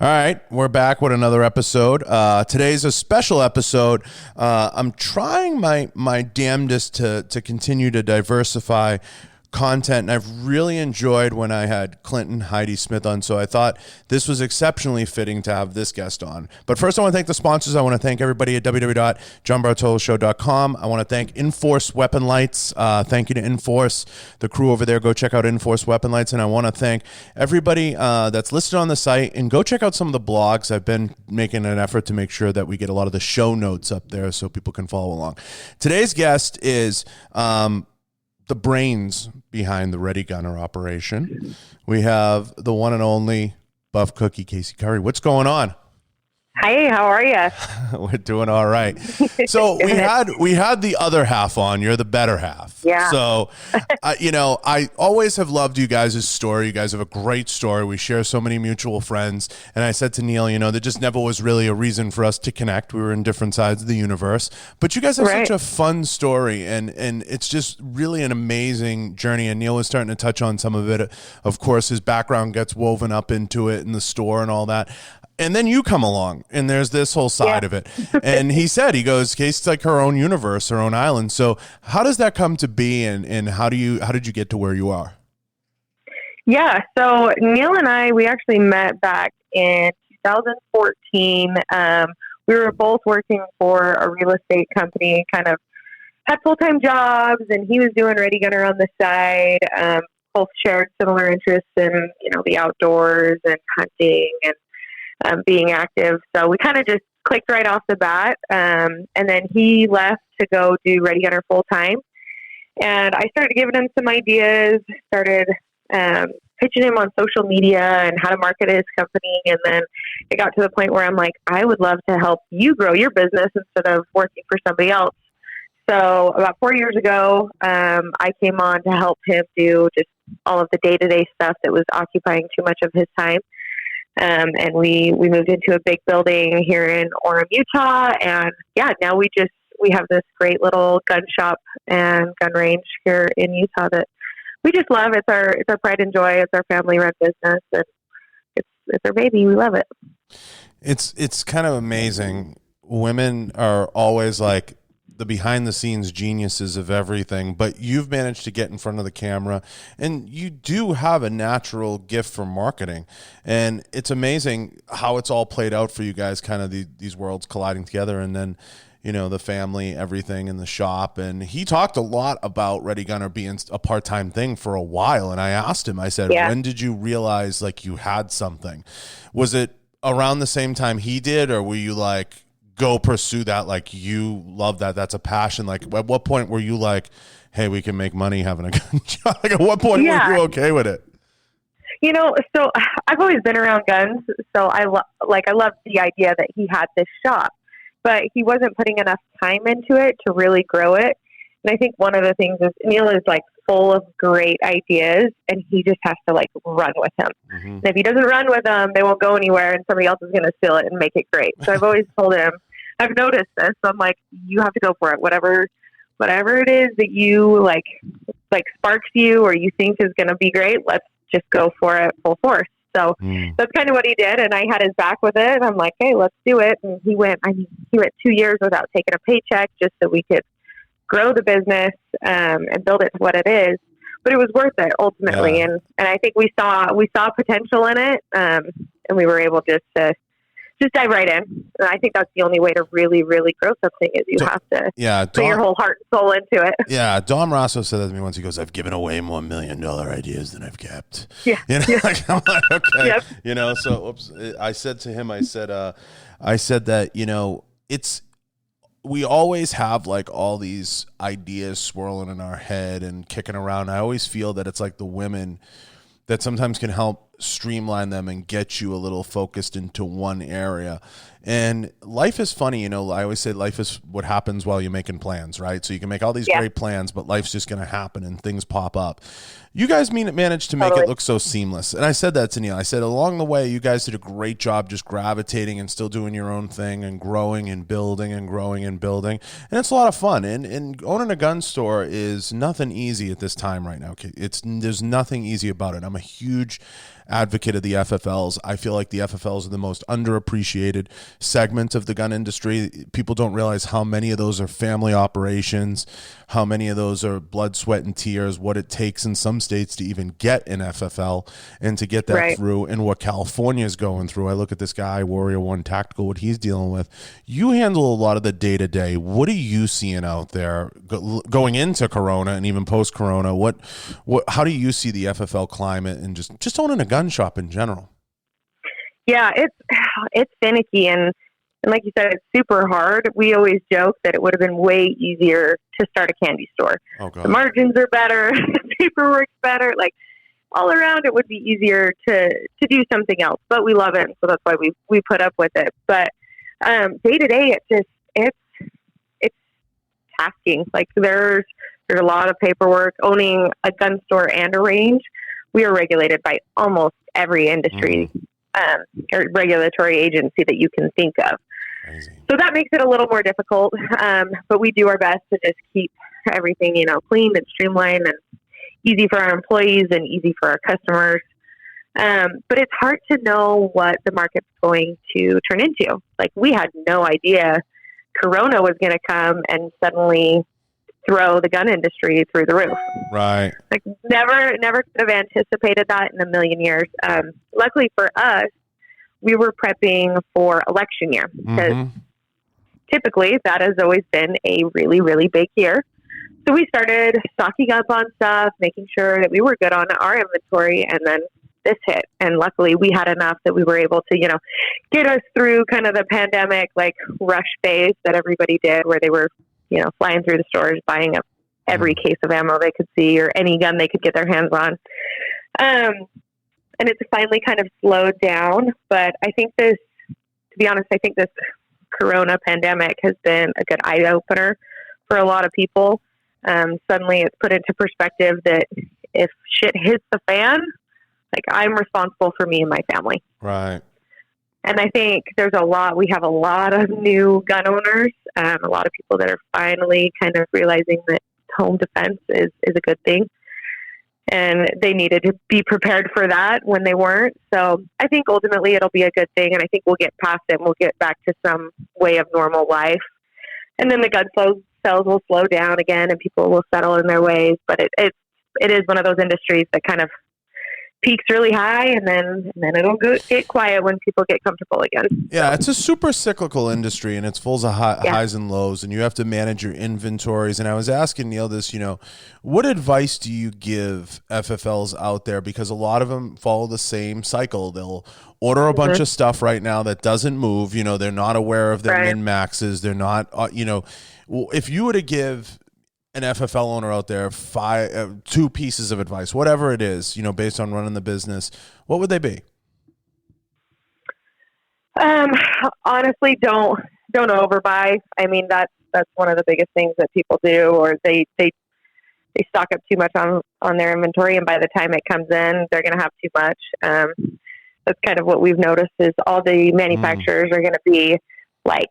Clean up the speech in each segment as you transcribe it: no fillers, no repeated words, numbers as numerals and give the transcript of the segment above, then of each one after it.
All right, we're back with another episode. Today's a special episode. I'm trying my damnedest to continue to diversify content, and I've really enjoyed when I had Clinton Heidi Smith on, so I thought this was exceptionally fitting to have this guest on. But first, I want to thank the sponsors. I want to thank everybody at www.johnbartoloshow.com. I want to thank Enforce Weapon Lights. Thank you to Enforce, the crew over there. Go check out Enforce Weapon Lights, and I want to thank everybody that's listed on the site, and go check out some of the blogs. I've been making an effort to make sure that we get a lot of the show notes up there so people can follow along. Today's guest is the brains behind the Ready Gunner operation. We have the one and only Buff Cookie, Casey Currey. What's going on? Hi, how are you? We're doing all right. So we had the other half on. You're the better half. Yeah. So, I always have loved you guys' story. You guys have a great story. We share so many mutual friends. And I said to Neil, there just never was really a reason for us to connect. We were in different sides of the universe. But you guys have such a fun story, and it's just really an amazing journey. And Neil was starting to touch on some of it. Of course, his background gets woven up into it in the store and all that. And then you come along, and there's this whole side of it. And he goes, Casey's like her own universe, her own island. So how does that come to be, and how did you get to where you are? Yeah, so Neil and I, we actually met back in 2014. We were both working for a real estate company, kind of had full-time jobs, and he was doing Ready Gunner on the side. Both shared similar interests in, the outdoors and hunting and being active. So we kind of just clicked right off the bat. And then he left to go do Ready Gunner full time. And I started giving him some ideas, started pitching him on social media and how to market his company. And then it got to the point where I'm like, I would love to help you grow your business instead of working for somebody else. So about 4 years ago, I came on to help him do just all of the day-to-day stuff that was occupying too much of his time. And we moved into a big building here in Orem, Utah. And now we have this great little gun shop and gun range here in Utah that we just love. It's our pride and joy. It's our family run business, and it's our baby. We love it. It's kind of amazing. Women are always like the behind the scenes geniuses of everything, but you've managed to get in front of the camera, and you do have a natural gift for marketing. And it's amazing how it's all played out for you guys, kind of these worlds colliding together. And then, the family, everything in the shop. And he talked a lot about Ready Gunner being a part-time thing for a while. And I asked him, I said, when did you realize like you had something? Was it around the same time he did, or were you like, go pursue that, like you love that's a passion? Like at what point were you like, hey, we can make money having a gun job? Like at what point were you okay with it? So I've always been around guns, so I love the idea that he had this shop, but he wasn't putting enough time into it to really grow it. And I think one of the things is Neil is like full of great ideas, and he just has to like run with them. Mm-hmm. And if he doesn't run with them, they won't go anywhere, and somebody else is going to steal it and make it great. So I've always told him, I've noticed this. So I'm like, you have to go for it. Whatever it is that you like sparks you or you think is going to be great, let's just go for it full force. So that's kind of what he did. And I had his back with it. And I'm like, hey, let's do it. And he went 2 years without taking a paycheck just so we could grow the business and build it to what it is. But it was worth it ultimately. Yeah. And I think we saw potential in it. And we were able just to dive right in. And I think that's the only way to really, really grow something is you have to put your whole heart and soul into it. Yeah. Dom Rosso said that to me once. He goes, I've given away more $1 million ideas than I've kept. Yeah. Like, I'm like, okay. Yep. So I said to him, I said that, we always have like all these ideas swirling in our head and kicking around. I always feel that it's like the women that sometimes can help streamline them and get you a little focused into one area. And life is funny, I always say life is what happens while you're making plans, right? So you can make all these great plans, but life's just going to happen and things pop up. You guys managed to make it look so seamless. And I said that to Neil. I said, along the way, you guys did a great job just gravitating and still doing your own thing and growing and building and growing and building. And it's a lot of fun. And owning a gun store is nothing easy at this time right now. There's nothing easy about it. I'm a huge advocate of the FFLs. I feel like the FFLs are the most underappreciated segment of the gun industry. People don't realize how many of those are family operations, how many of those are blood, sweat, and tears, what it takes in some states to even get an FFL and to get that through, and what California is going through. I look at this guy, Warrior One Tactical, what he's dealing with. You handle a lot of the day-to-day. What are you seeing out there going into Corona and even post-Corona? How do you see the FFL climate and just owning a gun shop in general? Yeah, it's finicky, and like you said, it's super hard. We always joke that it would have been way easier to start a candy store. Oh, God. The margins are better, the paperwork's better, like all around it would be easier to do something else, but we love it, so that's why we put up with it. But day to day, it's tasking. Like there's a lot of paperwork. Owning a gun store and a range, we are regulated by almost every industry or regulatory agency that you can think of. Crazy. So that makes it a little more difficult, but we do our best to just keep everything, clean and streamlined and easy for our employees and easy for our customers. But it's hard to know what the market's going to turn into. Like we had no idea Corona was going to come and suddenly throw the gun industry through the roof. Right. Like never could have anticipated that in a million years. Luckily for us, we were prepping for election year because typically that has always been a really, really big year. So we started stocking up on stuff, making sure that we were good on our inventory, and then this hit. And luckily we had enough that we were able to, get us through kind of the pandemic, like rush phase that everybody did where they were, flying through the stores, buying up every case of ammo they could see or any gun they could get their hands on. And it's finally kind of slowed down. But I think to be honest, I think this Corona pandemic has been a good eye opener for a lot of people. Suddenly it's put into perspective that if shit hits the fan, like I'm responsible for me and my family. Right. And I think we have a lot of new gun owners, a lot of people that are finally kind of realizing that home defense is a good thing. And they needed to be prepared for that when they weren't. So I think ultimately it'll be a good thing. And I think we'll get past it and we'll get back to some way of normal life. And then the gun sales will slow down again and people will settle in their ways. But it is one of those industries that kind of peaks really high and then it'll get quiet when people get comfortable again. Yeah, it's a super cyclical industry and it's full of highs and lows, and you have to manage your inventories. And I was asking Neil this, what advice do you give FFLs out there? Because a lot of them follow the same cycle. They'll order a bunch of stuff right now that doesn't move. They're not aware of their min maxes. They're not, if you were to give an FFL owner out there two pieces of advice, whatever it is, based on running the business, what would they be? Honestly, don't overbuy. I mean, that's one of the biggest things that people do, or they stock up too much on their inventory, and by the time it comes in, they're going to have too much. That's kind of what we've noticed is all the manufacturers are going to be like,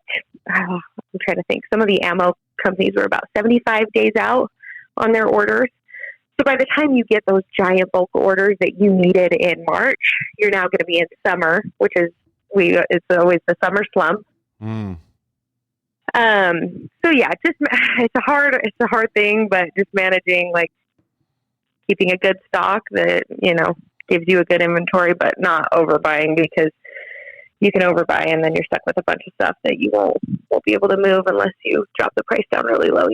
I'm trying to think, some of the ammo companies were about 75 days out on their orders. So by the time you get those giant bulk orders that you needed in March, you're now going to be in summer, which is it's always the summer slump. So yeah, it's a hard thing, but just managing, like keeping a good stock that, gives you a good inventory, but not overbuying, because you can overbuy and then you're stuck with a bunch of stuff that you won't be able to move unless you drop the price down really low,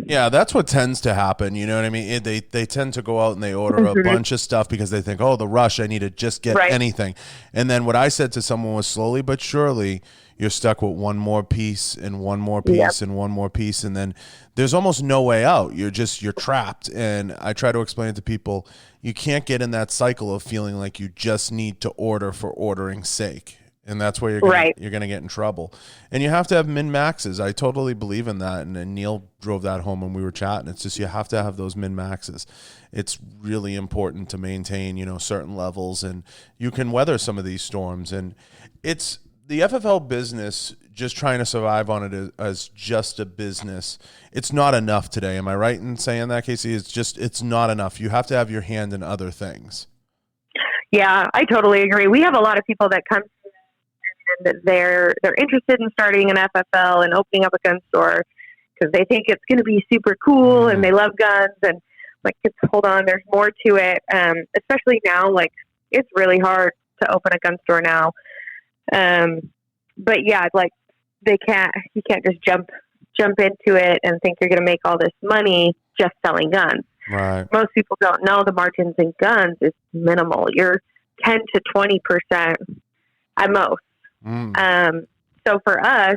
Yeah, that's what tends to happen. You know what I mean? They tend to go out and they order a bunch of stuff because they think, the rush, I need to just get anything. And then what I said to someone was, slowly but surely, you're stuck with one more piece and one more piece and one more piece. And then there's almost no way out. You're trapped. And I try to explain it to people. You can't get in that cycle of feeling like you just need to order for ordering's sake. And that's where you're going to get in trouble. And you have to have min maxes. I totally believe in that. And Neil drove that home when we were chatting. It's just, you have to have those min maxes. It's really important to maintain, certain levels, and you can weather some of these storms. And it's the FFL business, just trying to survive on it as just a business. It's not enough today. Am I right in saying that, Casey? It's not enough. You have to have your hand in other things. Yeah, I totally agree. We have a lot of people that come and they're interested in starting an FFL and opening up a gun store because they think it's going to be super cool and they love guns, and like, hold on, there's more to it. Especially now, like, it's really hard to open a gun store now. But yeah, like, you can't just jump into it and think you're going to make all this money just selling guns. Right. Most people don't know the margins in guns is minimal. You're 10 to 20% at most. So for us,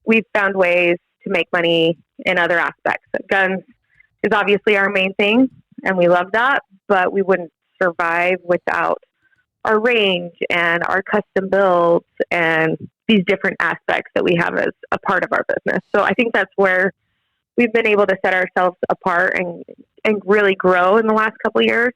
we've found ways to make money in other aspects. Guns is obviously our main thing, and we love that, but we wouldn't survive without our range and our custom builds and these different aspects that we have as a part of our business. So I think that's where we've been able to set ourselves apart and really grow in the last couple of years,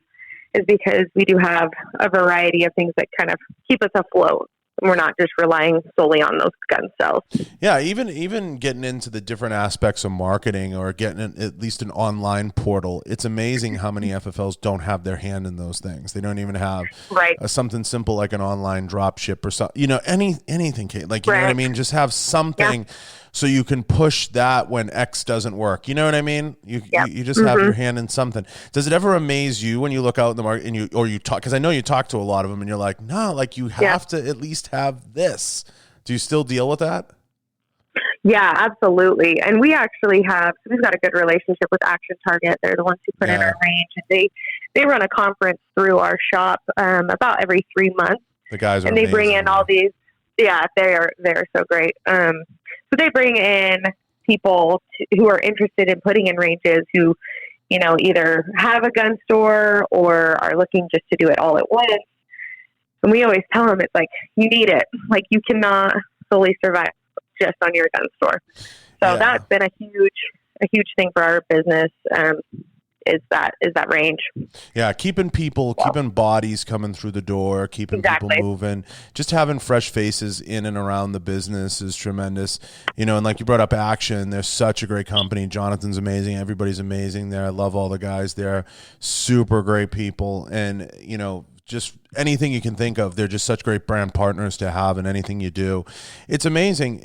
is because we do have a variety of things that kind of keep us afloat. We're not just relying solely on those gun sales. Yeah, even getting into the different aspects of marketing or getting at least an online portal. It's amazing how many FFLs don't have their hand in those things. They don't even have something simple like an online drop ship or something. Anything, Kate. Like, you know what I mean? Just have something so you can push that when X doesn't work. You know what I mean? You just have your hand in something. Does it ever amaze you when you look out in the market and you talk? Because I know you talk to a lot of them and you're like, no, like, you have to at least have this. Do you still deal with that? Yeah, absolutely. And we actually we've got a good relationship with Action Target. They're the ones who put in our range, and they run a conference through our shop about every 3 months. The guys are and they amazing. Bring in all these. Yeah, they're so great. So they bring in people who are interested in putting in ranges who, either have a gun store or are looking just to do it all at once. And we always tell them, it's like, you need it. Like, you cannot solely survive just on your gun store. So that's been a huge thing for our business. Is that range. Yeah, keeping bodies coming through the door, keeping people moving, just having fresh faces in and around the business is tremendous. And like you brought up Action, they're such a great company. Jonathan's amazing. Everybody's amazing there. I love all the guys there. Super great people. And, just anything you can think of, they're just such great brand partners to have in anything you do. It's amazing,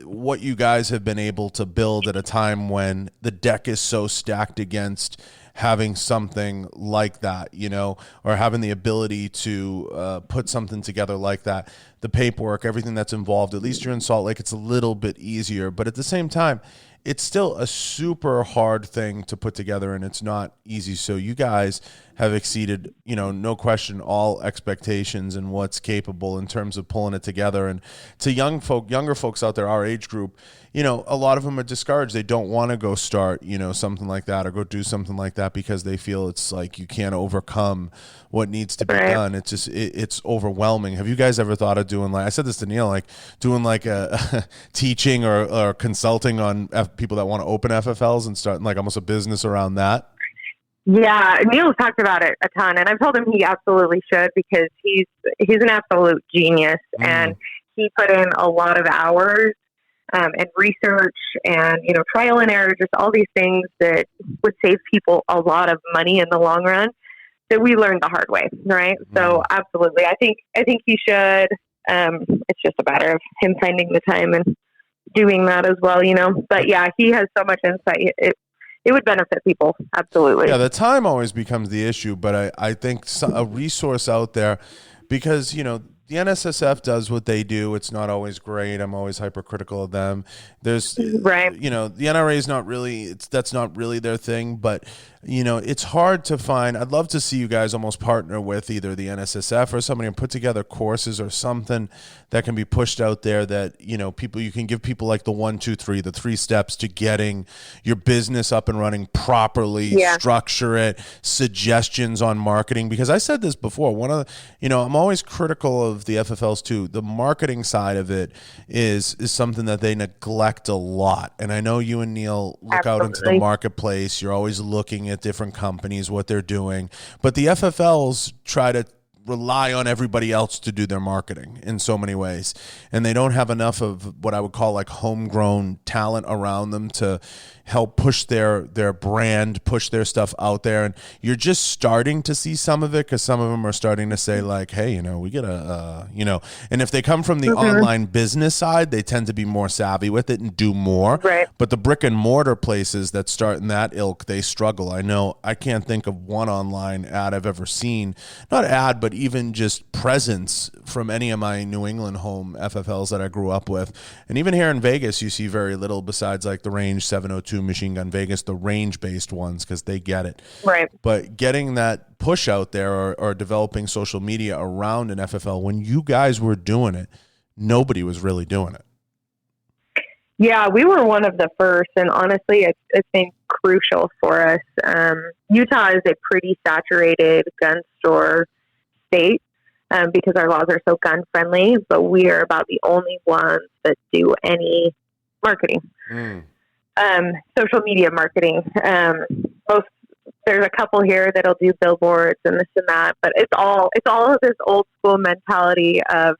what you guys have been able to build at a time when the deck is so stacked against having something like that, or having the ability to put something together like that. The paperwork, everything that's involved, at least you're in Salt Lake, it's a little bit easier. But at the same time, it's still a super hard thing to put together, and it's not easy. So you guys have exceeded, no question, all expectations and what's capable in terms of pulling it together. And to younger folks out there, our age group, a lot of them are discouraged. They don't want to go start, something like that or go do something like that because they feel it's like you can't overcome what needs to be done. It's just, it's overwhelming. Have you guys ever thought of doing, like, I said this to Neil, like doing like a teaching or consulting on people that want to open FFLs and start like almost a business around that? Yeah, Neil's talked about it a ton, and I've told him he absolutely should, because he's an absolute genius, and he put in a lot of hours and research and, trial and error, just all these things that would save people a lot of money in the long run that we learned the hard way, right? So absolutely, I think he should. It's just a matter of him finding the time and doing that as well, But yeah, he has so much insight. It would benefit people. Absolutely. Yeah, the time always becomes the issue, but I think a resource out there, because, the NSSF does what they do. It's not always great. I'm always hypercritical of them. There's, the NRA is not really, that's not really their thing, but, it's hard to find. I'd love to see you guys almost partner with either the NSSF or somebody and put together courses or something that can be pushed out there that, you can give people like the 1, 2, 3, the 3 steps to getting your business up and running properly, structure it, suggestions on marketing. Because I said this before, I'm always critical of the FFLs too. The marketing side of it is something that they neglect a lot. And I know you and Neil look out into the marketplace. You're always looking at different companies, what they're doing. But the FFLs try to rely on everybody else to do their marketing in so many ways. And they don't have enough of what I would call like homegrown talent around them to, help push their brand, push their stuff out there. And you're just starting to see some of it because some of them are starting to say like, hey, we get and if they come from the online business side, they tend to be more savvy with it and do more. Right. But the brick and mortar places that start in that ilk, they struggle. I know I can't think of one online ad I've ever seen, not ad, but even just presence from any of my New England home FFLs that I grew up with. And even here in Vegas, you see very little besides like the Range 702 Machine Gun Vegas, the range-based ones, because they get it. Right. But getting that push out there or developing social media around an FFL, when you guys were doing it, nobody was really doing it. Yeah, we were one of the first, and honestly, it's been crucial for us. Utah is a pretty saturated gun store state because our laws are so gun friendly, but we are about the only ones that do any marketing, social media marketing. There's a couple here that'll do billboards and this and that, but it's all of this old school mentality of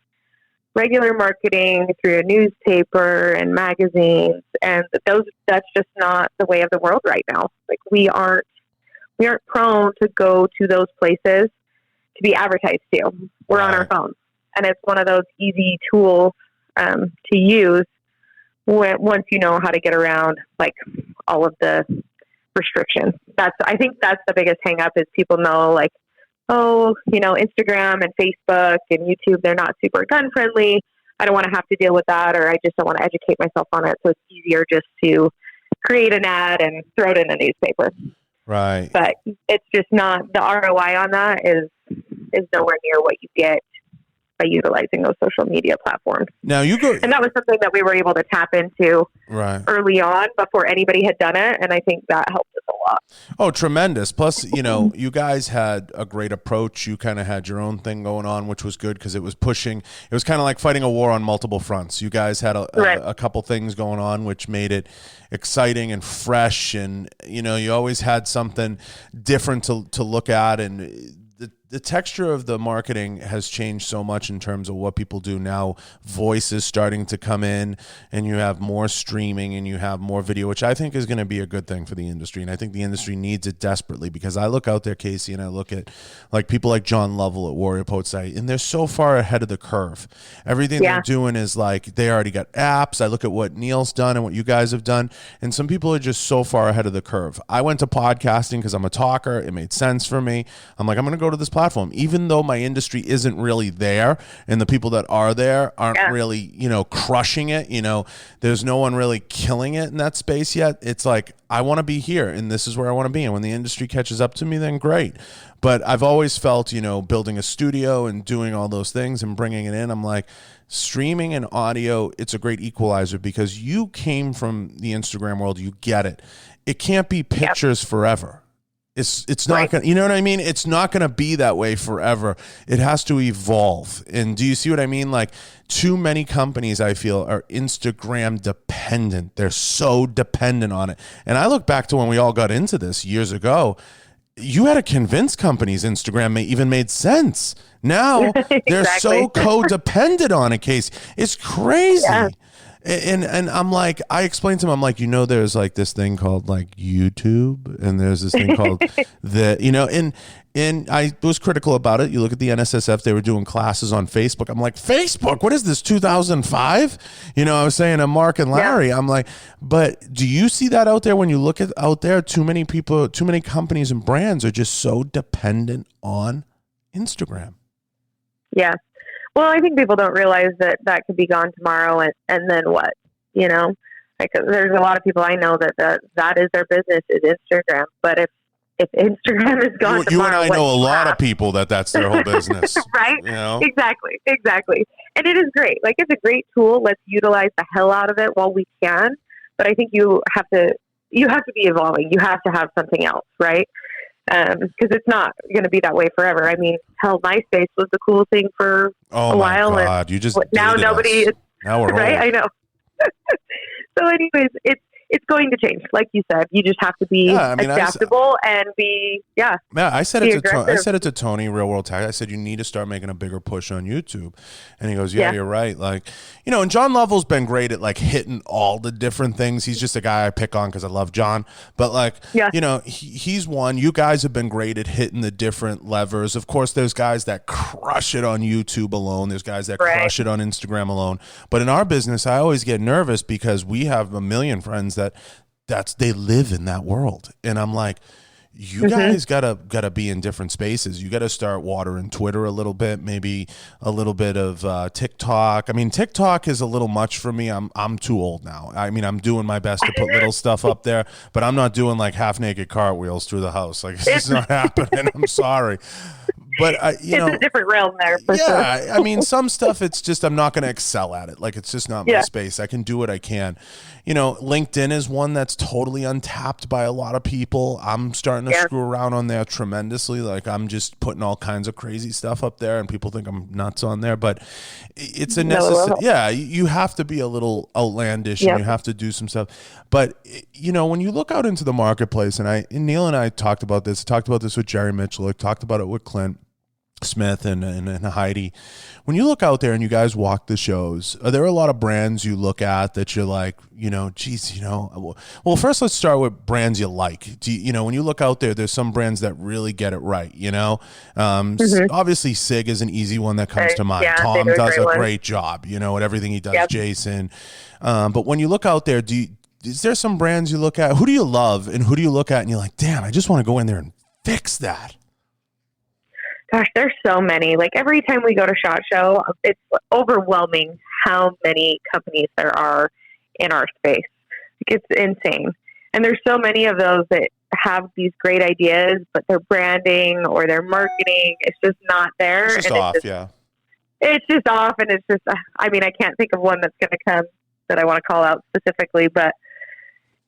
regular marketing through a newspaper and magazines, and that's just not the way of the world right now. Like we aren't prone to go to those places to be advertised to. We're on our phones, and it's one of those easy tools to use once you know how to get around like all of the restrictions. I think that's the biggest hang up is people know like, oh, Instagram and Facebook and YouTube, they're not super gun friendly. I don't want to have to deal with that, or I just don't want to educate myself on it. So it's easier just to create an ad and throw it in a newspaper. Right. But it's just not, the ROI on that is nowhere near what you get by utilizing those social media platforms. Now and that was something that we were able to tap into early on before anybody had done it. And I think that helped us a lot. Oh, tremendous. Plus, you guys had a great approach. You kind of had your own thing going on, which was good because it was kind of like fighting a war on multiple fronts. You guys had a couple things going on, which made it exciting and fresh. And, you always had something different to look at. And the texture of the marketing has changed so much in terms of what people do now. Voice is starting to come in, and you have more streaming and you have more video, which I think is going to be a good thing for the industry. And I think the industry needs it desperately because I look out there, Casey, and I look at like people like John Lovell at Warrior Poet Site, and they're so far ahead of the curve. Everything they're doing is like they already got apps. I look at what Neil's done and what you guys have done, and some people are just so far ahead of the curve. I went to podcasting because I'm a talker. It made sense for me. I'm like, I'm going to go to this platform, even though my industry isn't really there and the people that are there aren't really, crushing it. There's no one really killing it in that space yet. It's like, I want to be here and this is where I want to be. And when the industry catches up to me, then great. But I've always felt, building a studio and doing all those things and bringing it in, I'm like, streaming and audio, it's a great equalizer because you came from the Instagram world. You get it. It can't be pictures forever. It's not going to, you know what I mean? It's not going to be that way forever. It has to evolve. And do you see what I mean? Like too many companies I feel are Instagram dependent. They're so dependent on it. And I look back to when we all got into this years ago, you had to convince companies Instagram even made sense. Now they're so codependent on a case. It's crazy. Yeah. And I'm like, I explained to him, I'm like, there's like this thing called like YouTube and there's this thing called and I was critical about it. You look at the NSSF, they were doing classes on Facebook. I'm like, Facebook, what is this, 2005? I was saying to Mark and Larry, I'm like, but do you see that out there when you look at out there? Too many people, too many companies and brands are just so dependent on Instagram. Yeah. Well, I think people don't realize that could be gone tomorrow, and then what? Like there's a lot of people I know that is their business is Instagram. But if Instagram is gone tomorrow, you and I know a lot of people that's their whole business, right? Exactly. And it is great. Like it's a great tool. Let's utilize the hell out of it while we can. But I think you have to be evolving. You have to have something else, right? Because it's not going to be that way forever. I mean, hell, MySpace was the cool thing for a while. Oh my God, you just now nobody is, now we're right? old. I know. So anyways, it's going to change. Like you said, you just have to be adaptable and be, I said be it to aggressive. I said it to Tony, Real World Tech. I said, you need to start making a bigger push on YouTube. And he goes, you're right. Like, and John Lovell's been great at like hitting all the different things. He's just a guy I pick on because I love John. But like, he's one. You guys have been great at hitting the different levers. Of course, there's guys that crush it on YouTube alone. There's guys that crush it on Instagram alone. But in our business, I always get nervous because we have a million friends they live in that world. And I'm like, you guys gotta be in different spaces. You gotta start watering Twitter a little bit, maybe a little bit of TikTok. I mean, TikTok is a little much for me. I'm too old now. I mean, I'm doing my best to put little stuff up there, but I'm not doing like half naked cartwheels through the house. Like, it's just not happening. I'm sorry. But it's a different realm there. For sure. I mean, some stuff, it's just, I'm not going to excel at it. Like, it's just not my space. I can do what I can. LinkedIn is one that's totally untapped by a lot of people. I'm starting to screw around on there tremendously. Like, I'm just putting all kinds of crazy stuff up there, and people think I'm nuts on there. But it's a necessary. Yeah, you have to be a little outlandish, and you have to do some stuff. But when you look out into the marketplace, and Neil and I talked about this with Jerry Mitchell, I talked about it with Clint Smith and Heidi. When you look out there and you guys walk the shows, are there a lot of brands you look at that you're like, well, first let's start with brands you like. When you look out there, there's some brands that really get it right, Obviously SIG is an easy one that comes to mind. Tom does a great job, at everything he does, Jason. But when you look out there, is there some brands you look at? Who do you love and who do you look at and you're like, damn, I just want to go in there and fix that? Gosh, there's so many. Like, every time we go to SHOT Show, it's overwhelming how many companies there are in our space. Like, it's insane. And there's so many of those that have these great ideas, but their branding or their marketing, it's just not there. It's just off, It's just off, and it's just, I can't think of one that's going to come that I want to call out specifically, but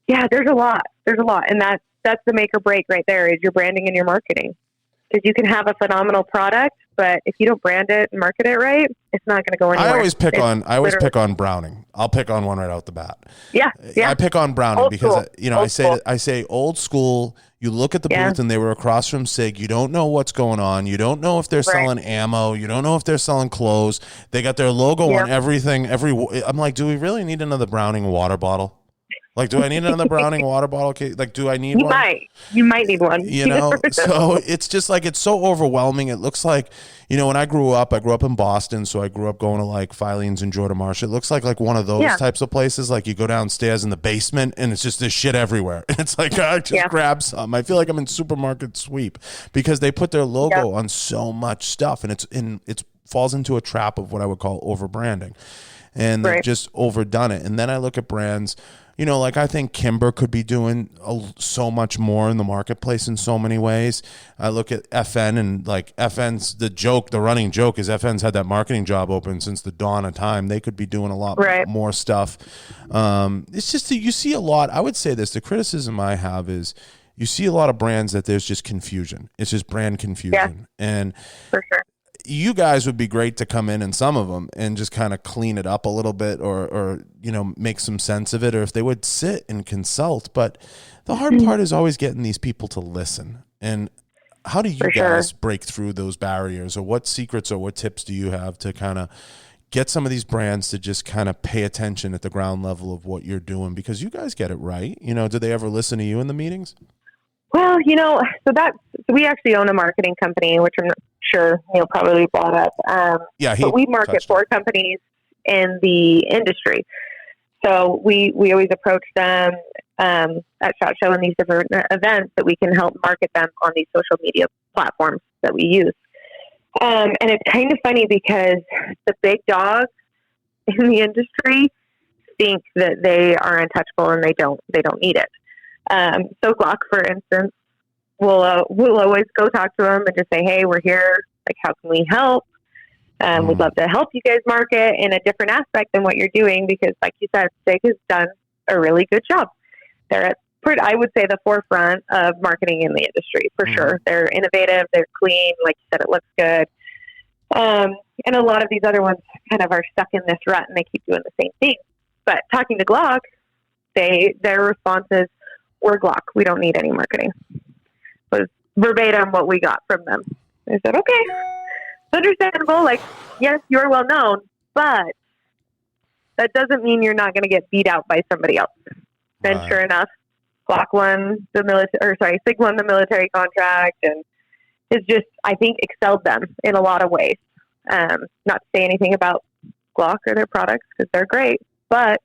yeah, there's a lot. And that's the make or break right there, is your branding and your marketing. Because you can have a phenomenal product, but if you don't brand it and market it right, it's not going to go anywhere. I always pick on Browning. I'll pick on one right out the bat. Yeah. I pick on Browning because I say old school. You look at the booth and they were across from SIG. You don't know what's going on. You don't know if they're selling ammo. You don't know if they're selling clothes. They got their logo on everything. I'm like, do we really need another Browning water bottle? Like, do I need another Browning water bottle? Like, do I need one? You might need one. So it's just like, it's so overwhelming. It looks like, when I grew up in Boston, so I grew up going to like Filene's and Jordan Marsh. It looks like one of those types of places. Like, you go downstairs in the basement and it's just this shit everywhere. And it's like, I just grab some. I feel like I'm in supermarket sweep because they put their logo on so much stuff, and it falls into a trap of what I would call over branding, and they've just overdone it. And then I look at brands. Like, I think Kimber could be doing so much more in the marketplace in so many ways. I look at FN, and like FN's the running joke is FN's had that marketing job open since the dawn of time. They could be doing a lot more stuff. It's just that you see a lot. I would say this, the criticism I have is you see a lot of brands that there's just confusion. It's just brand confusion. And for sure. You guys would be great to come in some of them and just kind of clean it up a little bit or make some sense of it, or if they would sit and consult. But the hard part is always getting these people to listen. And how do you guys break through those barriers, or what secrets or what tips do you have to kind of get some of these brands to just kind of pay attention at the ground level of what you're doing? Because you guys get it right. Do they ever listen to you in the meetings? Well, so we actually own a marketing company, which I'm sure Neil probably brought up. But we market for companies in the industry. So we always approach them at SHOT Show and these different events that we can help market them on these social media platforms that we use. And it's kind of funny because the big dogs in the industry think that they are untouchable and they don't need it. So Glock, for instance, we'll always go talk to them and just say, hey, we're here. Like, how can we help? We'd love to help you guys market in a different aspect than what you're doing, because like you said, SIG has done a really good job. They're at, I would say, the forefront of marketing in the industry for sure. They're innovative. They're clean. Like you said, it looks good. And a lot of these other ones kind of are stuck in this rut and they keep doing the same thing. But talking to Glock, Their response is, we're Glock. We don't need any marketing. Was verbatim what we got from them. I said, okay, it's understandable. Like, yes, you're well known, but that doesn't mean you're not going to get beat out by somebody else. And sure enough, Glock won the SIG won the military contract, and has just, I think, excelled them in a lot of ways. Not to say anything about Glock or their products, because they're great, but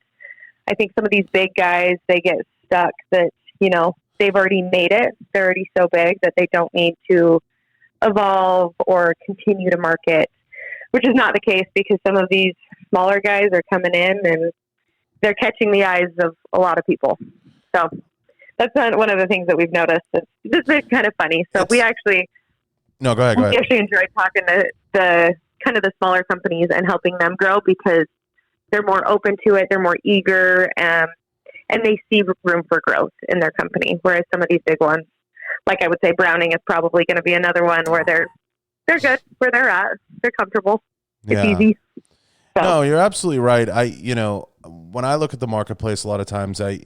I think some of these big guys, they get stuck that, you know, they've already made it. They're already so big that they don't need to evolve or continue to market, which is not the case, because some of these smaller guys are coming in and they're catching the eyes of a lot of people. So that's one of the things that we've noticed. It's just kind of funny. So we actually go ahead. We actually enjoyed talking to the kind of the smaller companies and helping them grow, because they're more open to it. They're more eager, and they see room for growth in their company. Whereas some of these big ones, like I would say Browning is probably going to be another one where they're good where they're at. They're comfortable. It's easy. So. No, you're absolutely right. When I look at the marketplace, a lot of times I'm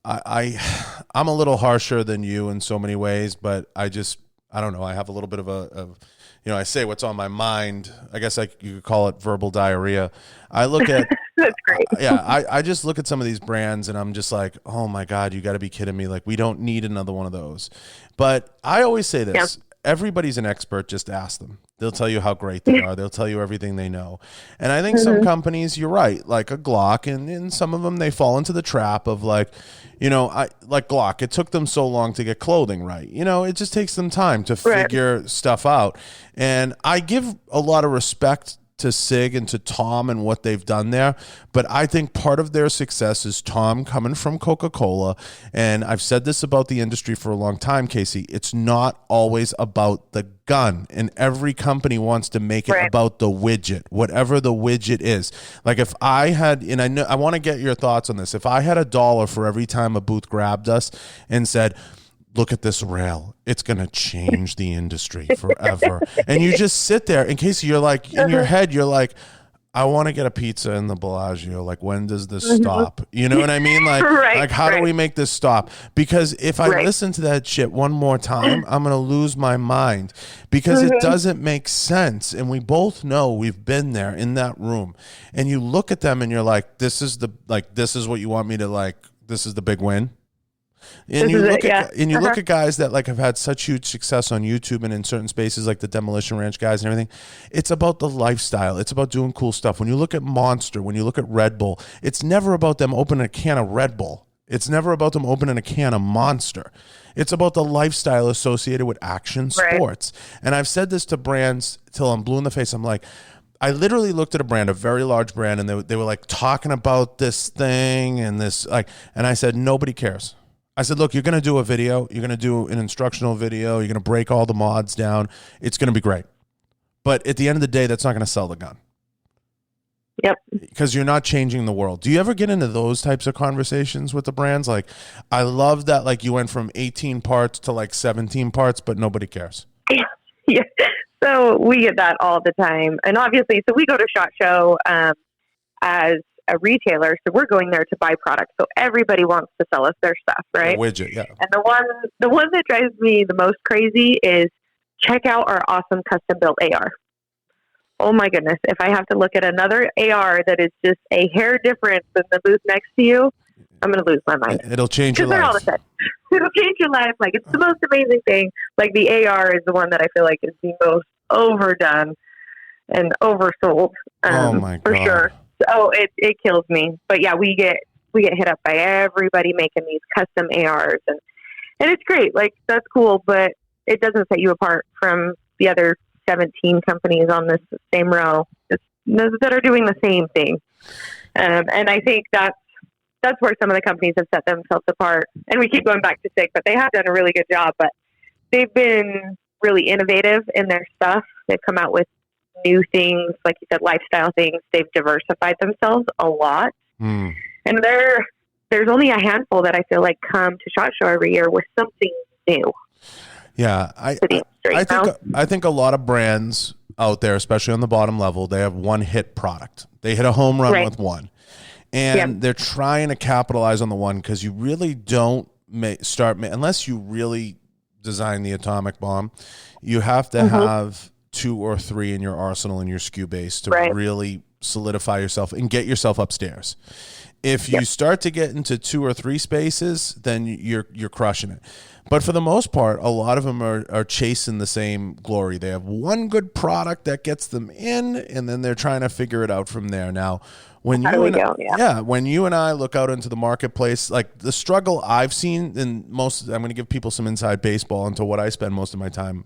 a little harsher than you in so many ways, but I don't know. I have a little bit of I say what's on my mind. I guess you could call it verbal diarrhea. I look at that's great. I just look at some of these brands and I'm just like, oh my God, you got to be kidding me! Like, we don't need another one of those. But I always say this: everybody's an expert. Just ask them. They'll tell you how great they are. They'll tell you everything they know. And I think some companies, you're right, like a Glock, and some of them, they fall into the trap of like Glock. It took them so long to get clothing right. It just takes them time to figure stuff out. And I give a lot of respect to SIG and to Tom and what they've done there. But I think part of their success is Tom coming from Coca-Cola. And I've said this about the industry for a long time, Casey. It's not always about the gun. And every company wants to make it about the widget, whatever the widget is. Like if I had, and I want to get your thoughts on this. If I had $1 for every time a booth grabbed us and said, look at this rail, it's going to change the industry forever. And you just sit there, in case you're like, in your head, you're like, I want to get a pizza in the Bellagio. Like, when does this stop? You know what I mean? Like, how do we make this stop? Because if I listen to that shit one more time, I'm going to lose my mind, because it doesn't make sense. And we both know, we've been there in that room, and you look at them and you're like, this is what you want me to like, this is the big win. And you look at guys that like have had such huge success on YouTube and in certain spaces like the Demolition Ranch guys and everything. It's about the lifestyle. It's about doing cool stuff. When you look at Monster, when you look at Red Bull, it's never about them opening a can of Red Bull. It's never about them opening a can of Monster. It's about the lifestyle associated with action sports. And I've said this to brands till I'm blue in the face. I'm like, I literally looked at a brand, a very large brand, and they were like talking about this thing and this, like, and I said, nobody cares. I said, look, you're going to do a video. You're going to do an instructional video. You're going to break all the mods down. It's going to be great. But at the end of the day, that's not going to sell the gun. Yep. Because you're not changing the world. Do you ever get into those types of conversations with the brands? Like, I love that, like, you went from 18 parts to like 17 parts, but nobody cares. Yeah. So we get that all the time. And obviously, so we go to SHOT Show as a retailer, so we're going there to buy products. So everybody wants to sell us their stuff, right? The widget, yeah. And the one that drives me the most crazy is, check out our awesome custom built AR. Oh my goodness! If I have to look at another AR that is just a hair different than the booth next to you, I'm going to lose my mind. It'll change your life. All the time. It'll change your life. Like, it's the most amazing thing. Like, the AR is the one that I feel like is the most overdone and oversold. Oh my God. For sure. So it kills me. But yeah, we get hit up by everybody making these custom ARs, and it's great. Like, that's cool, but it doesn't set you apart from the other 17 companies on this same row that are doing the same thing. And I think that's where some of the companies have set themselves apart. And we keep going back to SIG, but they have done a really good job. But they've been really innovative in their stuff. They've come out with new things, like you said, lifestyle things. They've diversified themselves a lot. And there's only a handful that I feel like come to SHOT Show every year with something new. Yeah, I think a lot of brands out there, especially on the bottom level, they have one hit product. They hit a home run with one. And they're trying to capitalize on the one because you really don't unless you really design the atomic bomb, you have to have 2 or 3 in your arsenal in your SKU base to really solidify yourself and get yourself upstairs. If you start to get into 2 or 3 spaces, then you're crushing it. But for the most part, a lot of them are chasing the same glory. They have one good product that gets them in, and then they're trying to figure it out from there. Now, when when you and I look out into the marketplace, like the struggle I've seen, and I'm going to give people some inside baseball into what I spend most of my time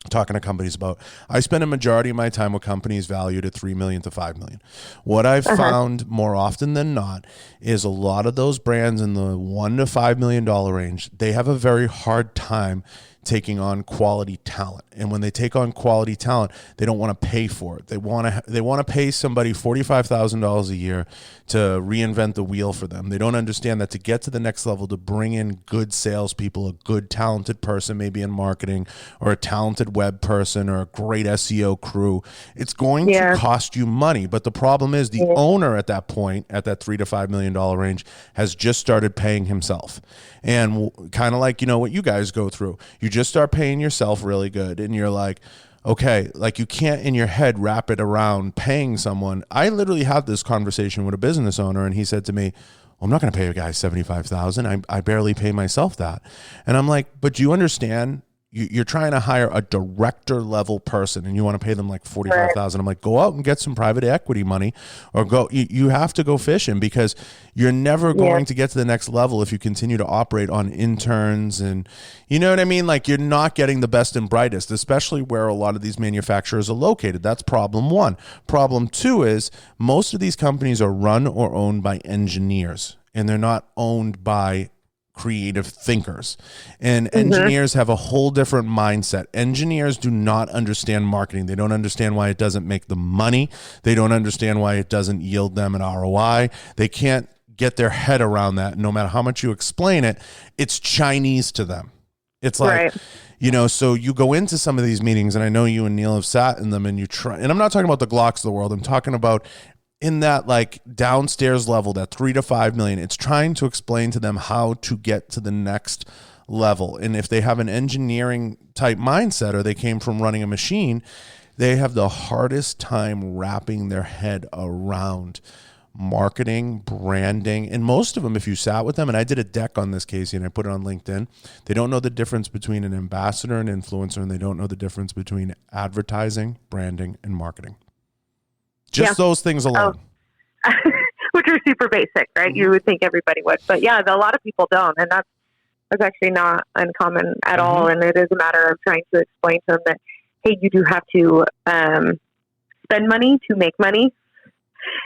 talking to companies about. I spend a majority of my time with companies valued at $3 million to $5 million. What I've found more often than not is a lot of those brands in the $1 to $5 million range, they have a very hard time taking on quality talent. And when they take on quality talent, they don't want to pay for it. They want to pay somebody $45,000 a year to reinvent the wheel for them. They don't understand that to get to the next level, to bring in good salespeople, a good talented person, maybe in marketing, or a talented web person, or a great SEO crew, it's going to cost you money. But the problem is the owner at that point, at that $3 to $5 million range, has just started paying himself. And kind of like, what you guys go through, you just start paying yourself really good, and you're like, okay, like you can't in your head wrap it around paying someone. I literally had this conversation with a business owner, and he said to me, I'm not going to pay a guy $75,000. I barely pay myself that. And I'm like, but do you understand? You're trying to hire a director level person, and you want to pay them like $45,000. I'm like, go out and get some private equity money, or go. You have to go fishing, because you're never going to get to the next level if you continue to operate on interns, and you know what I mean. Like, you're not getting the best and brightest, especially where a lot of these manufacturers are located. That's problem 1. Problem 2 is most of these companies are run or owned by engineers, and they're not owned by creative thinkers. And engineers have a whole different mindset. Engineers do not understand marketing. They don't understand why it doesn't make them money. They don't understand why it doesn't yield them an ROI. They can't get their head around that. No matter how much you explain it, it's Chinese to them. It's like, so you go into some of these meetings, and I know you and Neil have sat in them, and you try, and I'm not talking about the Glocks of the world. I'm talking about in that like downstairs level, that $3 to $5 million, it's trying to explain to them how to get to the next level. And if they have an engineering type mindset, or they came from running a machine, they have the hardest time wrapping their head around marketing, branding. And most of them, if you sat with them, and I did a deck on this, Casey, and I put it on LinkedIn, they don't know the difference between an ambassador and influencer, and they don't know the difference between advertising, branding, and marketing. Just those things alone. Which are super basic, right? You would think everybody would. But a lot of people don't. And that's actually not uncommon at all. And it is a matter of trying to explain to them that, hey, you do have to spend money to make money.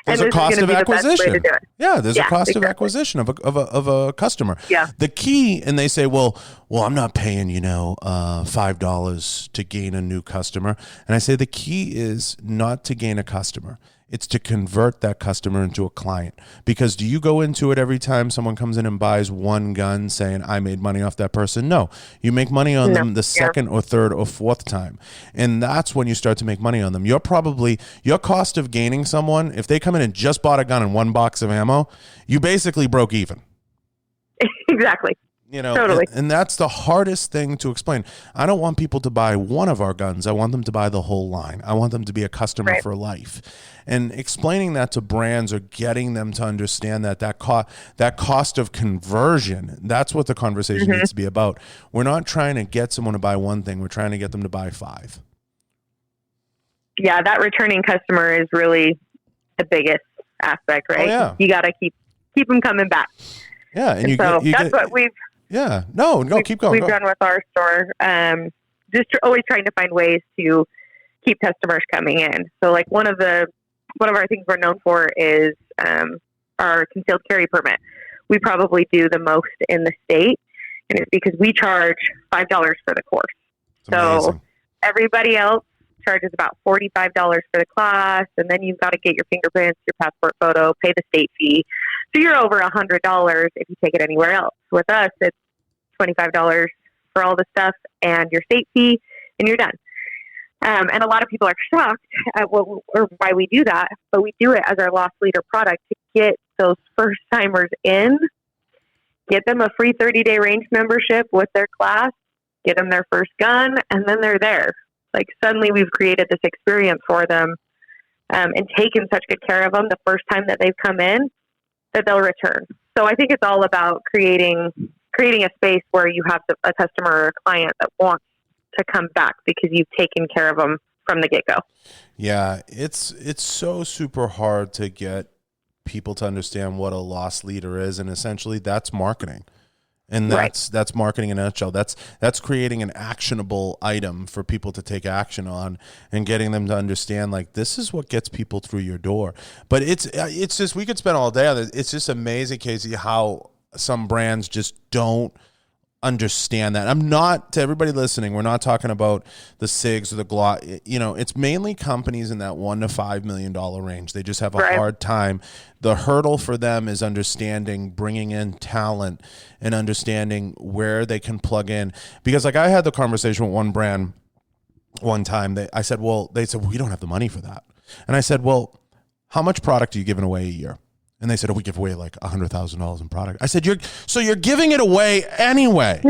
There's a cost of acquisition. Yeah, there's a cost of acquisition of a customer. Yeah. The key, and they say, well, I'm not paying, $5 to gain a new customer. And I say the key is not to gain a customer. It's to convert that customer into a client. Because do you go into it every time someone comes in and buys one gun saying, I made money off that person? No. You make money on them the second or third or fourth time. And that's when you start to make money on them. Your cost of gaining someone, if they come in and just bought a gun and 1 box of ammo, you basically broke even. Exactly. Totally. And that's the hardest thing to explain. I don't want people to buy one of our guns. I want them to buy the whole line. I want them to be a customer for life. And explaining that to brands, or getting them to understand that cost of conversion, that's what the conversation needs to be about. We're not trying to get someone to buy one thing. We're trying to get them to buy 5. Yeah, that returning customer is really the biggest aspect, right? Oh, yeah. You got to keep them coming back. Yeah, and that's what we've... Yeah, no, keep going. We've done with our store, just always trying to find ways to keep customers coming in. So, like one of our things we're known for is our concealed carry permit. We probably do the most in the state, and it's because we charge $5 for the course. So everybody else charges about $45 for the class, and then you've got to get your fingerprints, your passport photo, pay the state fee. So you're over $100 if you take it anywhere else. With us, it's $25 for all the stuff and your state fee, and you're done. And a lot of people are shocked at why we do that, but we do it as our loss leader product to get those first timers in, get them a free 30-day range membership with their class, get them their first gun, and then they're there. Like, suddenly we've created this experience for them, and taken such good care of them the first time that they've come in that they'll return. So I think it's all about creating a space where you have a customer or a client that wants to come back because you've taken care of them from the get-go. Yeah, it's so super hard to get people to understand what a loss leader is, and essentially that's marketing. And that's marketing in a nutshell. That's creating an actionable item for people to take action on and getting them to understand, like, this is what gets people through your door. But it's just, we could spend all day on it. It's just amazing, Casey, how some brands just don't understand that. I'm not, to everybody listening, we're not talking about the SIGs or the Glock. You know, it's mainly companies in that $1 to $5 million range. They just have a hard time. The hurdle for them is understanding, bringing in talent and understanding where they can plug in. Because, like, I had the conversation with one brand one time. They said, well, we don't have the money for that. And I said, well, how much product are you giving away a year? And they said, oh, we give away like $100,000 in product. I said, you're giving it away anyway.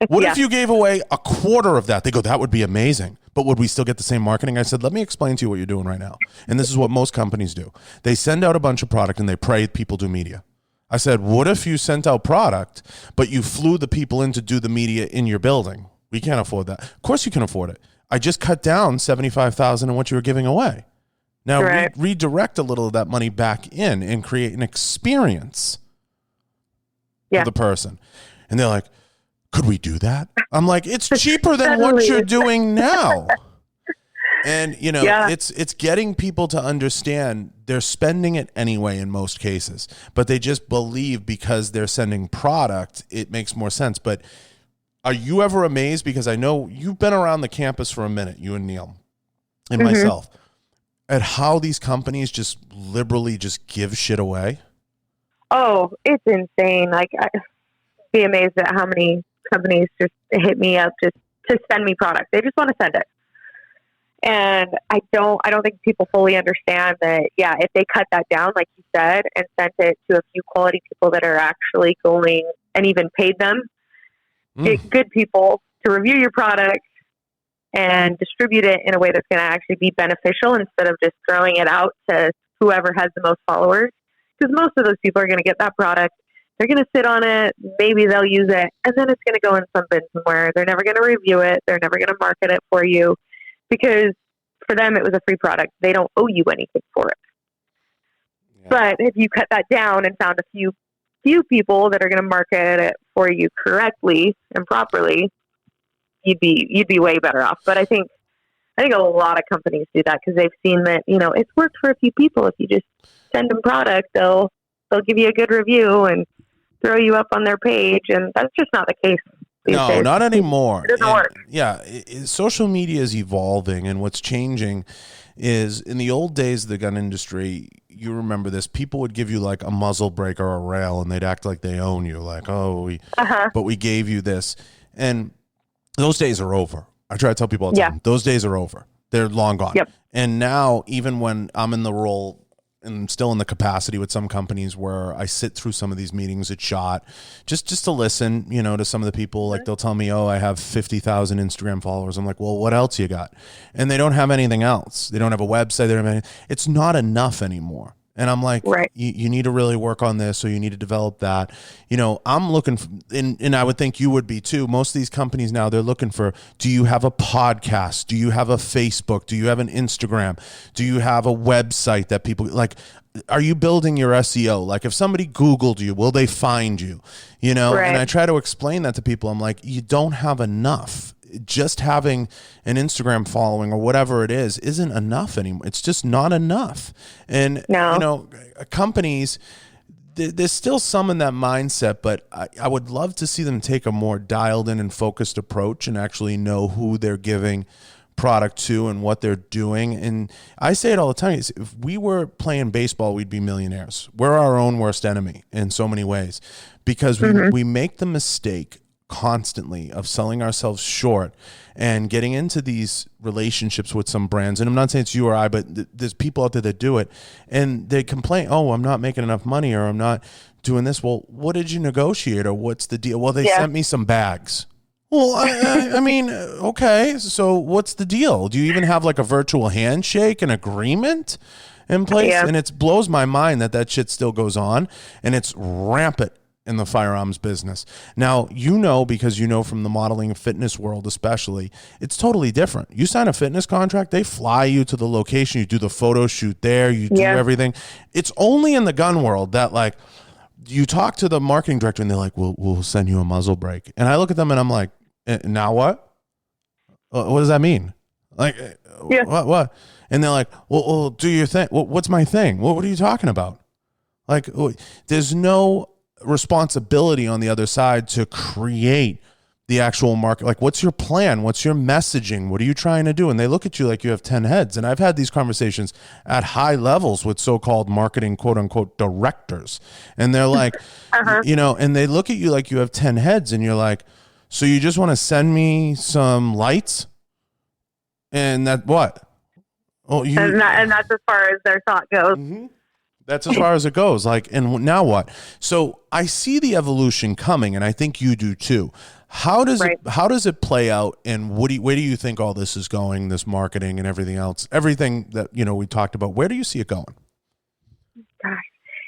What if you gave away a quarter of that? They go, that would be amazing. But would we still get the same marketing? I said, let me explain to you what you're doing right now. And this is what most companies do. They send out a bunch of product and they pray people do media. I said, what if you sent out product, but you flew the people in to do the media in your building? We can't afford that. Of course you can afford it. I just cut down $75,000 in what you were giving away. Now, redirect a little of that money back in and create an experience for the person. And they're like, could we do that? I'm like, it's cheaper than what you're doing now. And, you know, it's getting people to understand they're spending it anyway in most cases, but they just believe because they're sending product, it makes more sense. But are you ever amazed? Because I know you've been around the campus for a minute, you and Neil and myself, at how these companies just liberally just give shit away? Oh, it's insane. Like, I'd be amazed at how many companies just hit me up just to send me product. They just want to send it. And I don't think people fully understand that, if they cut that down, like you said, and sent it to a few quality people that are actually going and even paid them, get good people to review your product and distribute it in a way that's going to actually be beneficial instead of just throwing it out to whoever has the most followers. Because most of those people are going to get that product. They're going to sit on it. Maybe they'll use it. And then it's going to go in some bin somewhere. They're never going to review it. They're never going to market it for you because for them, it was a free product. They don't owe you anything for it. Yeah. But if you cut that down and found a few people that are going to market it for you correctly and properly, you'd be way better off. But I think a lot of companies do that because they've seen that, you know, it's worked for a few people. If you just send them product, they'll give you a good review and throw you up on their page, and that's just not the case these days. Not anymore. It doesn't work. Yeah, social media is evolving, and what's changing is in the old days of the gun industry, you remember this, people would give you like a muzzle brake or a rail, and they'd act like they own you, like, but we gave you this. And those days are over. I try to tell people all the time, those days are over. They're long gone. Yep. And now, even when I'm in the role and still in the capacity with some companies where I sit through some of these meetings at SHOT, just to listen, you know, to some of the people, like they'll tell me, oh, I have 50,000 Instagram followers. I'm like, well, what else you got? And they don't have anything else. They don't have a website. They don't have anything. It's not enough anymore. And I'm like, you need to really work on this, or you need to develop that. You know, I'm looking for, and I would think you would be too. Most of these companies now, they're looking for, do you have a podcast? Do you have a Facebook? Do you have an Instagram? Do you have a website that people, like, are you building your SEO? Like, if somebody Googled you, will they find you? You know, and I try to explain that to people. I'm like, you don't have enough. Just having an Instagram following or whatever it is isn't enough anymore. It's just not enough. And, you know, companies, there's still some in that mindset, but I would love to see them take a more dialed in and focused approach and actually know who they're giving product to and what they're doing. And I say it all the time. If we were playing baseball, we'd be millionaires. We're our own worst enemy in so many ways because we make the mistake constantly of selling ourselves short and getting into these relationships with some brands. And I'm not saying it's you or I, but there's people out there that do it, and they complain, oh, I'm not making enough money, or I'm not doing this. Well, what did you negotiate, or what's the deal? Well, they sent me some bags. Well, I mean, okay, so what's the deal? Do you even have like a virtual handshake, an agreement in place? And it blows my mind that shit still goes on, and it's rampant in the firearms business. Now, because you know from the modeling and fitness world especially, it's totally different. You sign a fitness contract, they fly you to the location, you do the photo shoot there, you do everything. It's only in the gun world that, like, you talk to the marketing director and they're like, we'll send you a muzzle brake. And I look at them and I'm like, now what? What does that mean? Like, what? And they're like, well, do your thing. What's my thing? What are you talking about? Like, there's no responsibility on the other side to create the actual market. Like, what's your plan? What's your messaging? What are you trying to do? And they look at you like you have 10 heads. And I've had these conversations at high levels with so-called marketing, quote unquote, directors. And they're like, and they look at you like you have 10 heads, and you're like, so you just want to send me some lights? And that what? Oh, and that's as far as their thought goes. Mm-hmm. That's as far as it goes. Like, and now what? So I see the evolution coming, and I think you do too. How does it play out, and where do you think all this is going? This marketing and everything else, everything that we talked about. Where do you see it going? Gosh,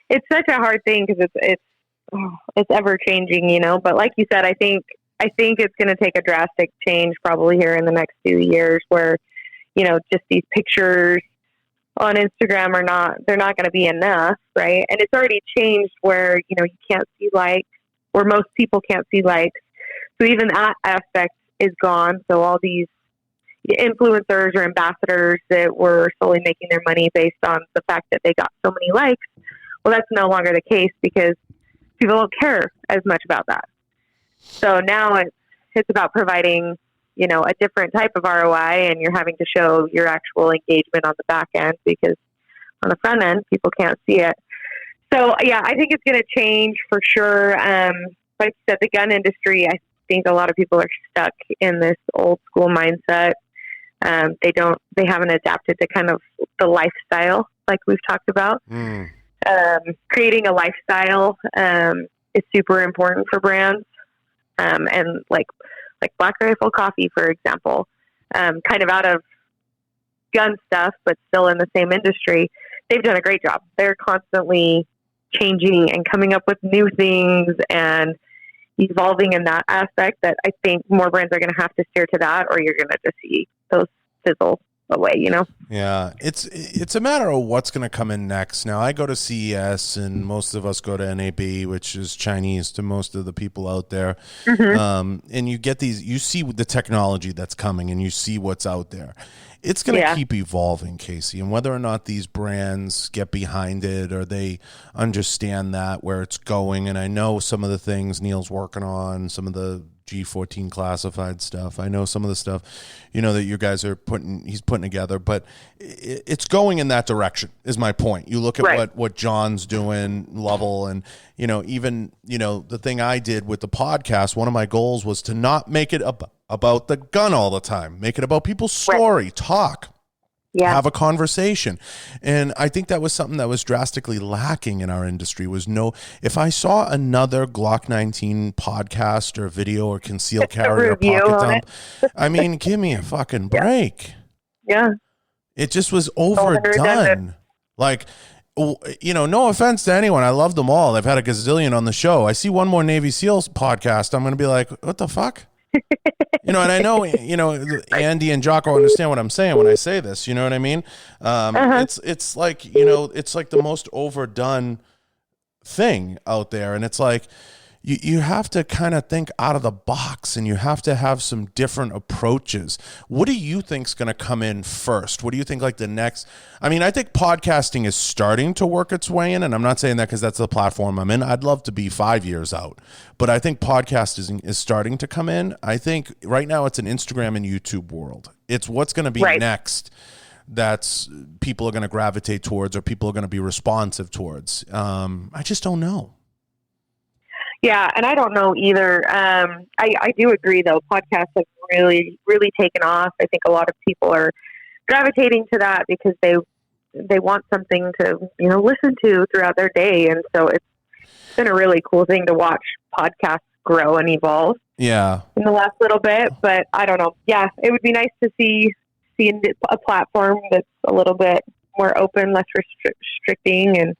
it's such a hard thing because it's ever changing, But like you said, I think it's going to take a drastic change probably here in the next few years, where just these pictures on Instagram they're not going to be enough, right? And it's already changed where, you can't see likes, or most people can't see likes. So even that aspect is gone. So all these influencers or ambassadors that were solely making their money based on the fact that they got so many likes, well, that's no longer the case because people don't care as much about that. So now it's about providing, a different type of ROI, and you're having to show your actual engagement on the back end, because on the front end, people can't see it. So yeah, I think it's going to change for sure. Like you said, the gun industry, I think a lot of people are stuck in this old school mindset. They haven't adapted to kind of the lifestyle like we've talked about. Creating a lifestyle is super important for brands. And like Black Rifle Coffee, for example, kind of out of gun stuff, but still in the same industry, they've done a great job. They're constantly changing and coming up with new things and evolving in that aspect, that I think more brands are going to have to steer to that, or you're going to just see those fizzle away, Yeah, it's a matter of what's going to come in next. Now, I go to CES, and most of us go to NAB, which is Chinese to most of the people out there. And you get you see the technology that's coming, and you see what's out there. It's going to keep evolving, Casey, and whether or not these brands get behind it or they understand where it's going. And I know some of the things Neil's working on, some of the G14 classified stuff. I know some of the stuff, that you guys are he's putting together, but it's going in that direction is my point. You look at what John's doing, Lovell, and, even, the thing I did with the podcast, one of my goals was to not make it about the gun all the time, make it about people's story, talk. Have a conversation. And I think that was something that was drastically lacking in our industry. If I saw another Glock 19 podcast or video or concealed carry or pocket dump, I mean, give me a fucking break. Yeah. It just was overdone. Like, no offense to anyone. I love them all. I've had a gazillion on the show. I see one more Navy SEALs podcast, I'm going to be like, what the fuck? And I know, Andy and Jocko understand what I'm saying when I say this, you know what I mean? It's like, it's like the most overdone thing out there. And it's like, you have to kind of think out of the box, and you have to have some different approaches. What do you think's going to come in first? What do you think the next? I mean, I think podcasting is starting to work its way in, and I'm not saying that because that's the platform I'm in. I'd love to be 5 years out, but I think podcasting is starting to come in. I think right now it's an Instagram and YouTube world. It's what's going to be next that's people are going to gravitate towards, or people are going to be responsive towards. I just don't know. Yeah, and I don't know either. I do agree, though. Podcasts have really, really taken off. I think a lot of people are gravitating to that because they want something to, listen to throughout their day. And so it's been a really cool thing to watch podcasts grow and evolve. Yeah. In the last little bit, but I don't know. Yeah, it would be nice to see a platform that's a little bit more open, less restricting, and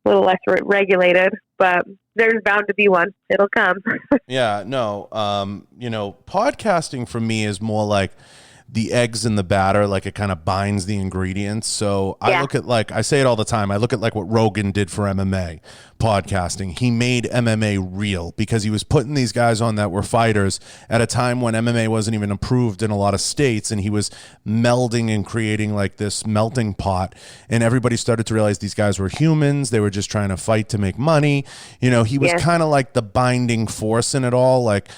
a little less regulated. But there's bound to be one. It'll come. Yeah. No. Podcasting for me is more like the eggs in the batter, like it kind of binds the ingredients. So I look at, like, I say it all the time, I look at like what Rogan did for MMA podcasting. He made MMA real because he was putting these guys on that were fighters at a time when MMA wasn't even approved in a lot of states, and he was melding and creating like this melting pot, and everybody started to realize these guys were humans. They were just trying to fight to make money. He was kind of like the binding force in it all. Like,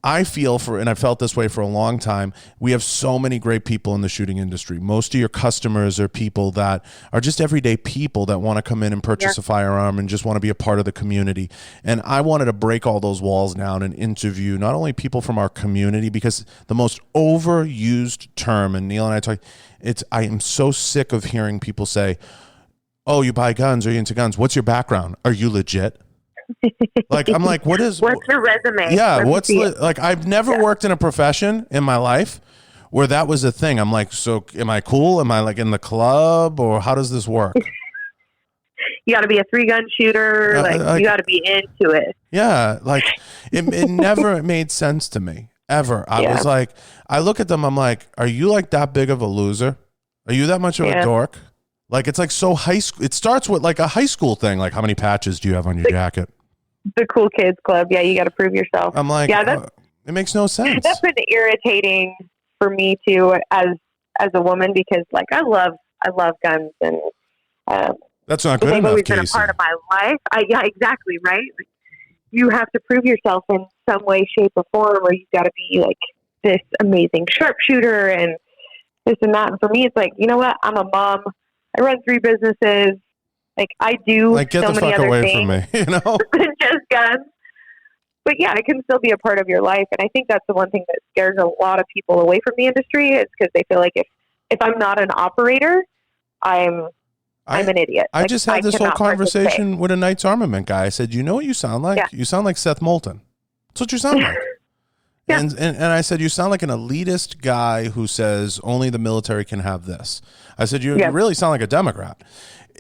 I feel and I felt this way for a long time, we have so many great people in the shooting industry. Most of your customers are people that are just everyday people that want to come in and purchase a firearm and just want to be a part of the community. And I wanted to break all those walls down and interview not only people from our community, because the most overused term, and Neil and I talk, I am so sick of hearing people say, "Oh, you buy guns? Are you into guns? What's your background? Are you legit?" Like, I'm like, what's your resume? Yeah, like, I've never worked in a profession in my life where that was a thing. I'm like, so am I cool? Am I like in the club, or how does this work? You got to be a 3-gun shooter. You got to be into it. Yeah, like it never made sense to me ever. I was like, I look at them, I'm like, are you like that big of a loser? Are you that much of a dork? Like, it's like so high school. It starts with like a high school thing. Like, how many patches do you have on your jacket? The cool kids club. Yeah, you got to prove yourself. I'm like, it makes no sense. That's been irritating for me too, as a woman, because like I love guns, and that's not good enough. They've always Casey. been a part of my life. Yeah, exactly right. Like, you have to prove yourself in some way, shape, or form, or you've got to be like this amazing sharpshooter and this and that. And for me, it's like, you know what? I'm a mom. I run 3 businesses. Like, I do like, get so the many fuck other away things from me, than just guns. But yeah, it can still be a part of your life. And I think that's the one thing that scares a lot of people away from the industry, is because they feel like if I'm not an operator, I'm an idiot. I just had this whole conversation with a Knight's Armament guy. I said, you know what you sound like? Yeah. You sound like Seth Moulton. That's what you sound like. Yeah. And I said, you sound like an elitist guy who says only the military can have this. I said, you really sound like a Democrat.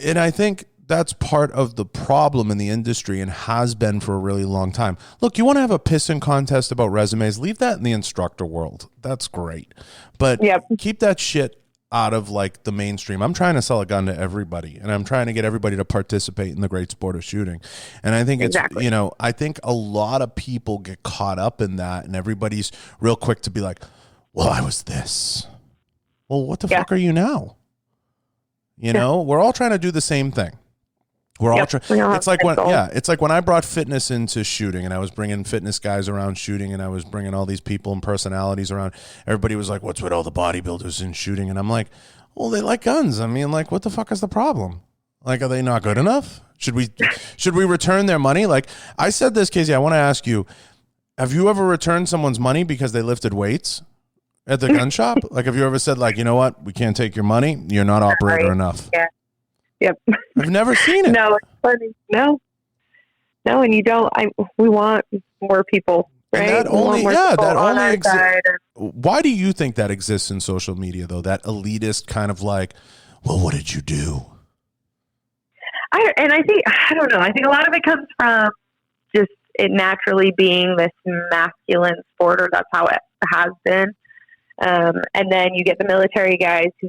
And I think that's part of the problem in the industry, and has been for a really long time. Look, you want to have a pissing contest about resumes, leave that in the instructor world. That's great. But keep that shit out of like the mainstream. I'm trying to sell a gun to everybody, and I'm trying to get everybody to participate in the great sport of shooting. And I think I think a lot of people get caught up in that, and everybody's real quick to be like, well, I was this. Well, what the fuck are you now? We're all trying to do the same thing. We're all trying. It's like when I brought fitness into shooting, and I was bringing fitness guys around shooting, and I was bringing all these people and personalities around. Everybody was like, "What's with all the bodybuilders in shooting?" And I'm like, "Well, they like guns. I mean, like, what the fuck is the problem? Like, are they not good enough? Should we return their money?" Like, I said this, Casey. I want to ask you: have you ever returned someone's money because they lifted weights at the gun shop? Like, have you ever said, like, you know what, we can't take your money. You're not operator enough. Yeah. Yep. I've never seen it. No, it's funny. No, and you don't. We want more people, right? And that only exists. Why do you think that exists in social media, though? That elitist kind of like, well, what did you do? I don't know. I think a lot of it comes from just it naturally being this masculine sport, or that's how it has been. And then you get the military guys who,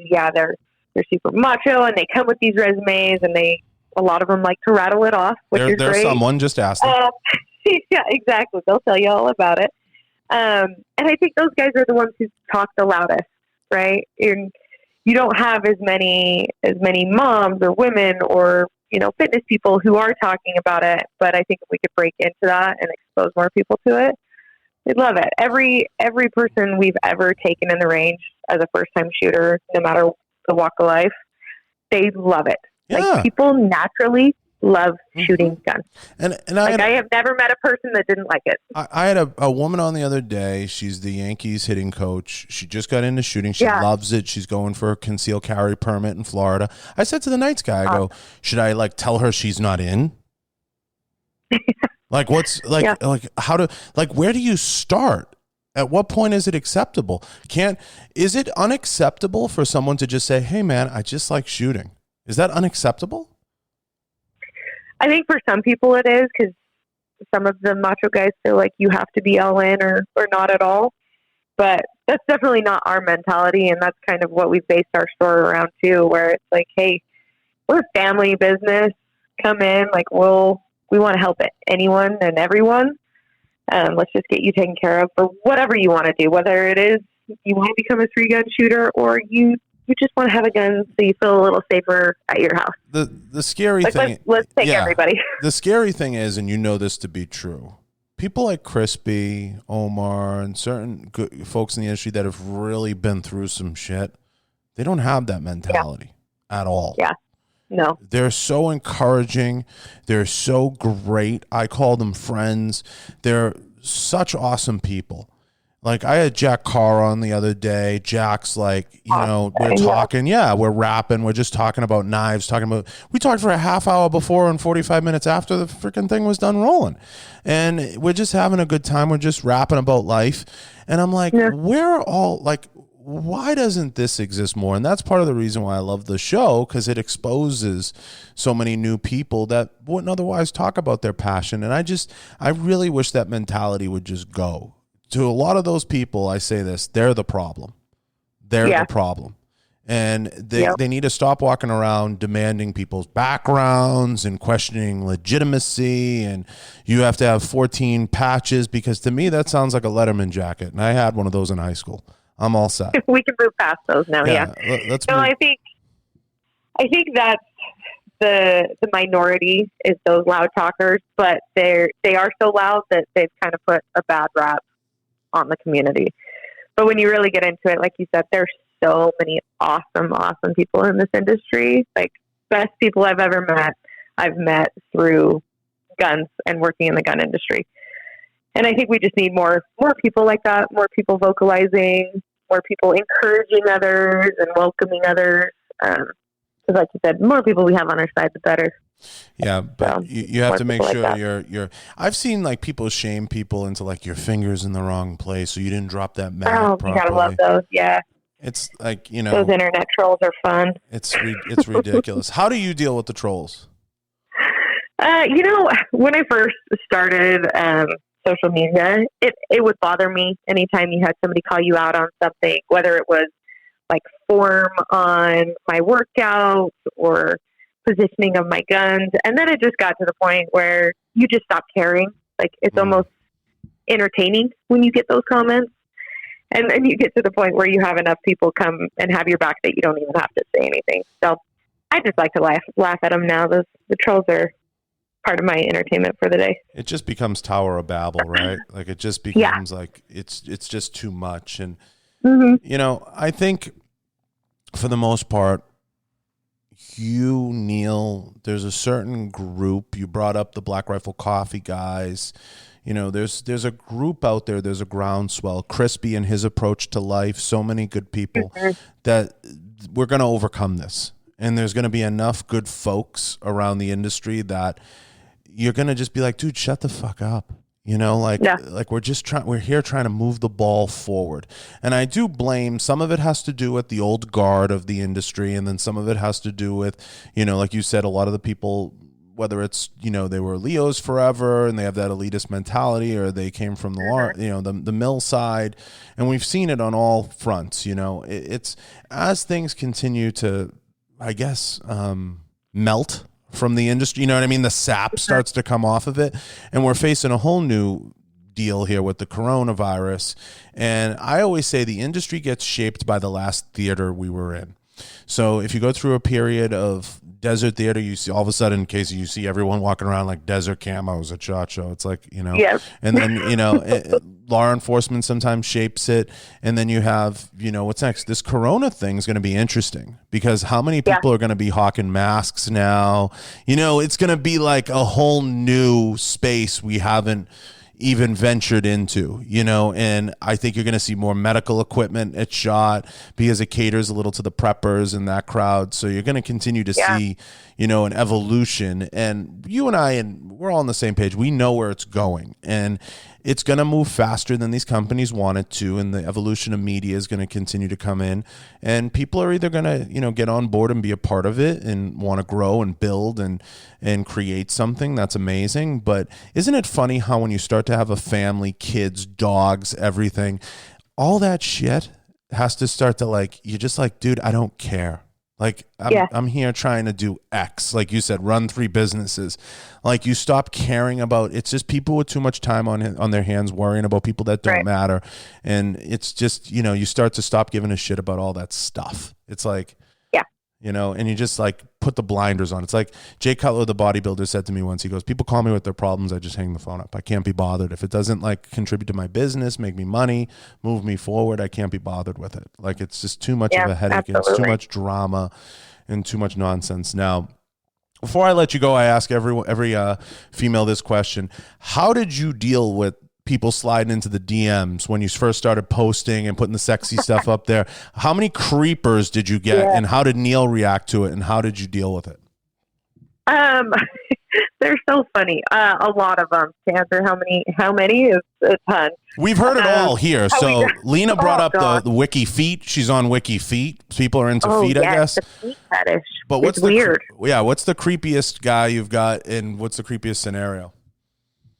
they're super macho, and they come with these resumes, and a lot of them like to rattle it off, which is great. Someone just asked them. Yeah, exactly. They'll tell you all about it. And I think those guys are the ones who talk the loudest, right? And you don't have as many moms or women or fitness people who are talking about it. But I think if we could break into that and expose more people to it, we'd love it. Every person we've ever taken in the range as a first time shooter, no matter the walk of life, they love it. Yeah. Like, people naturally love shooting guns. And I have never met a person that didn't like it. I had a woman on the other day. She's the Yankees hitting coach. She just got into shooting. She loves it. She's going for a concealed carry permit in Florida. I said to the Knights guy, I go, should I like tell her she's not in? Like what's like how to like where do you start? At what point is it acceptable? Is it unacceptable for someone to just say, "Hey man, I just like shooting"? Is that unacceptable? I think for some people it is, because some of the macho guys feel like you have to be all in or not at all. But that's definitely not our mentality, and that's kind of what we've based our store around too, where it's like, hey, we're a family business. Come in, like we want to help anyone and everyone. Let's just get you taken care of for whatever you want to do, whether it is you want to become a 3-gun shooter or you just want to have a gun so you feel a little safer at your house. The scary thing, let's take everybody. The scary thing is, and you know this to be true, people like Crispy, Omar, and certain good folks in the industry that have really been through some shit, they don't have that mentality at all. Yeah. No. They're so encouraging. They're so great. I call them friends. They're such awesome people. Like I had Jack Carr on the other day. Jack's like, we're talking. Yeah, we're rapping. We're just talking about knives, we talked for a half hour before and 45 minutes after the freaking thing was done rolling. And we're just having a good time. We're just rapping about life. And I'm like, we're all like, why doesn't this exist more? And that's part of the reason why I love the show, because it exposes so many new people that wouldn't otherwise talk about their passion. And I really wish that mentality would just go. To a lot of those people, I say this, they're the problem. They're the problem. And they need to stop walking around demanding people's backgrounds and questioning legitimacy. And you have to have 14 patches, because to me, that sounds like a Letterman jacket. And I had one of those in high school. I'm all set. We can move past those now. Yeah. I think that's the minority is those loud talkers, but they are so loud that they've kind of put a bad rap on the community. But when you really get into it, like you said, there's so many awesome people in this industry. Like best people I've ever met, I've met through guns and working in the gun industry. And I think we just need more people like that, more people vocalizing, more people encouraging others and welcoming others. Because like you said, the more people we have on our side, the better. Yeah, but you have to make sure you're. I've seen like people shame people into like your fingers in the wrong place, so you didn't drop that mat properly. You gotta love those. Yeah, it's like those internet trolls are fun. It's ridiculous. How do you deal with the trolls? When I first started social media, it would bother me anytime you had somebody call you out on something, whether it was like form on my workouts or positioning of my guns. And then it just got to the point where you just stop caring. Like it's almost entertaining when you get those comments. And then you get to the point where you have enough people come and have your back that you don't even have to say anything. So I just like to laugh at them now. The trolls are part of my entertainment for the day. It just becomes Tower of Babel, right? Like it just becomes like it's just too much. And I think for the most part, Neil, there's a certain group. You brought up the Black Rifle Coffee guys. There's a group out there. There's a groundswell. Crispy and his approach to life. So many good people that we're going to overcome this. And there's going to be enough good folks around the industry that you're going to just be like, dude, shut the fuck up. Like we're here trying to move the ball forward. And I do blame, some of it has to do with the old guard of the industry. And then some of it has to do with, like you said, a lot of the people, whether it's, they were Leos forever and they have that elitist mentality, or they came from the mill side. And we've seen it on all fronts. It's as things continue to, I guess, melt from the industry, the sap starts to come off of it, and we're facing a whole new deal here with the coronavirus. And I always say the industry gets shaped by the last theater we were in. So if you go through a period of desert theater, you see all of a sudden, Casey, you see everyone walking around like desert camos at SHOT Show. It's like, Yes. and then, law enforcement sometimes shapes it. And then you have, what's next? This Corona thing is going to be interesting because how many people are going to be hawking masks now? It's going to be like a whole new space we haven't even ventured into, and I think you're going to see more medical equipment at SHOT because it caters a little to the preppers and that crowd. So you're going to continue to see, an evolution, and you and I, and we're all on the same page. We know where it's going, and it's going to move faster than these companies want it to. And the evolution of media is going to continue to come in, and people are either going to, get on board and be a part of it and want to grow and build and create something that's amazing. But isn't it funny how when you start to have a family, kids, dogs, everything, all that shit has to start to you're just like, dude, I don't care. I'm here trying to do X, like you said, run 3 businesses. You stop caring about, it's just people with too much time on their hands worrying about people that don't matter. And it's just, you start to stop giving a shit about all that stuff. It's like, and you just put the blinders on. It's like Jay Cutler, the bodybuilder, said to me once, he goes, people call me with their problems. I just hang the phone up. I can't be bothered. If it doesn't contribute to my business, make me money, move me forward, I can't be bothered with it. It's just too much of a headache. Absolutely. It's too much drama and too much nonsense. Now, before I let you go, I ask every female this question. How did you deal with people sliding into the DMs when you first started posting and putting the sexy stuff up there? How many creepers did you get, and how did Neil react to it, and how did you deal with it? They're so funny. A lot of them. To answer how many is a ton. We've heard it all here. So Lena brought up the Wiki Feet. She's on Wiki Feet. People are into feet, I guess. The feet fetish. But what's weird? What's the creepiest guy you've got, and what's the creepiest scenario?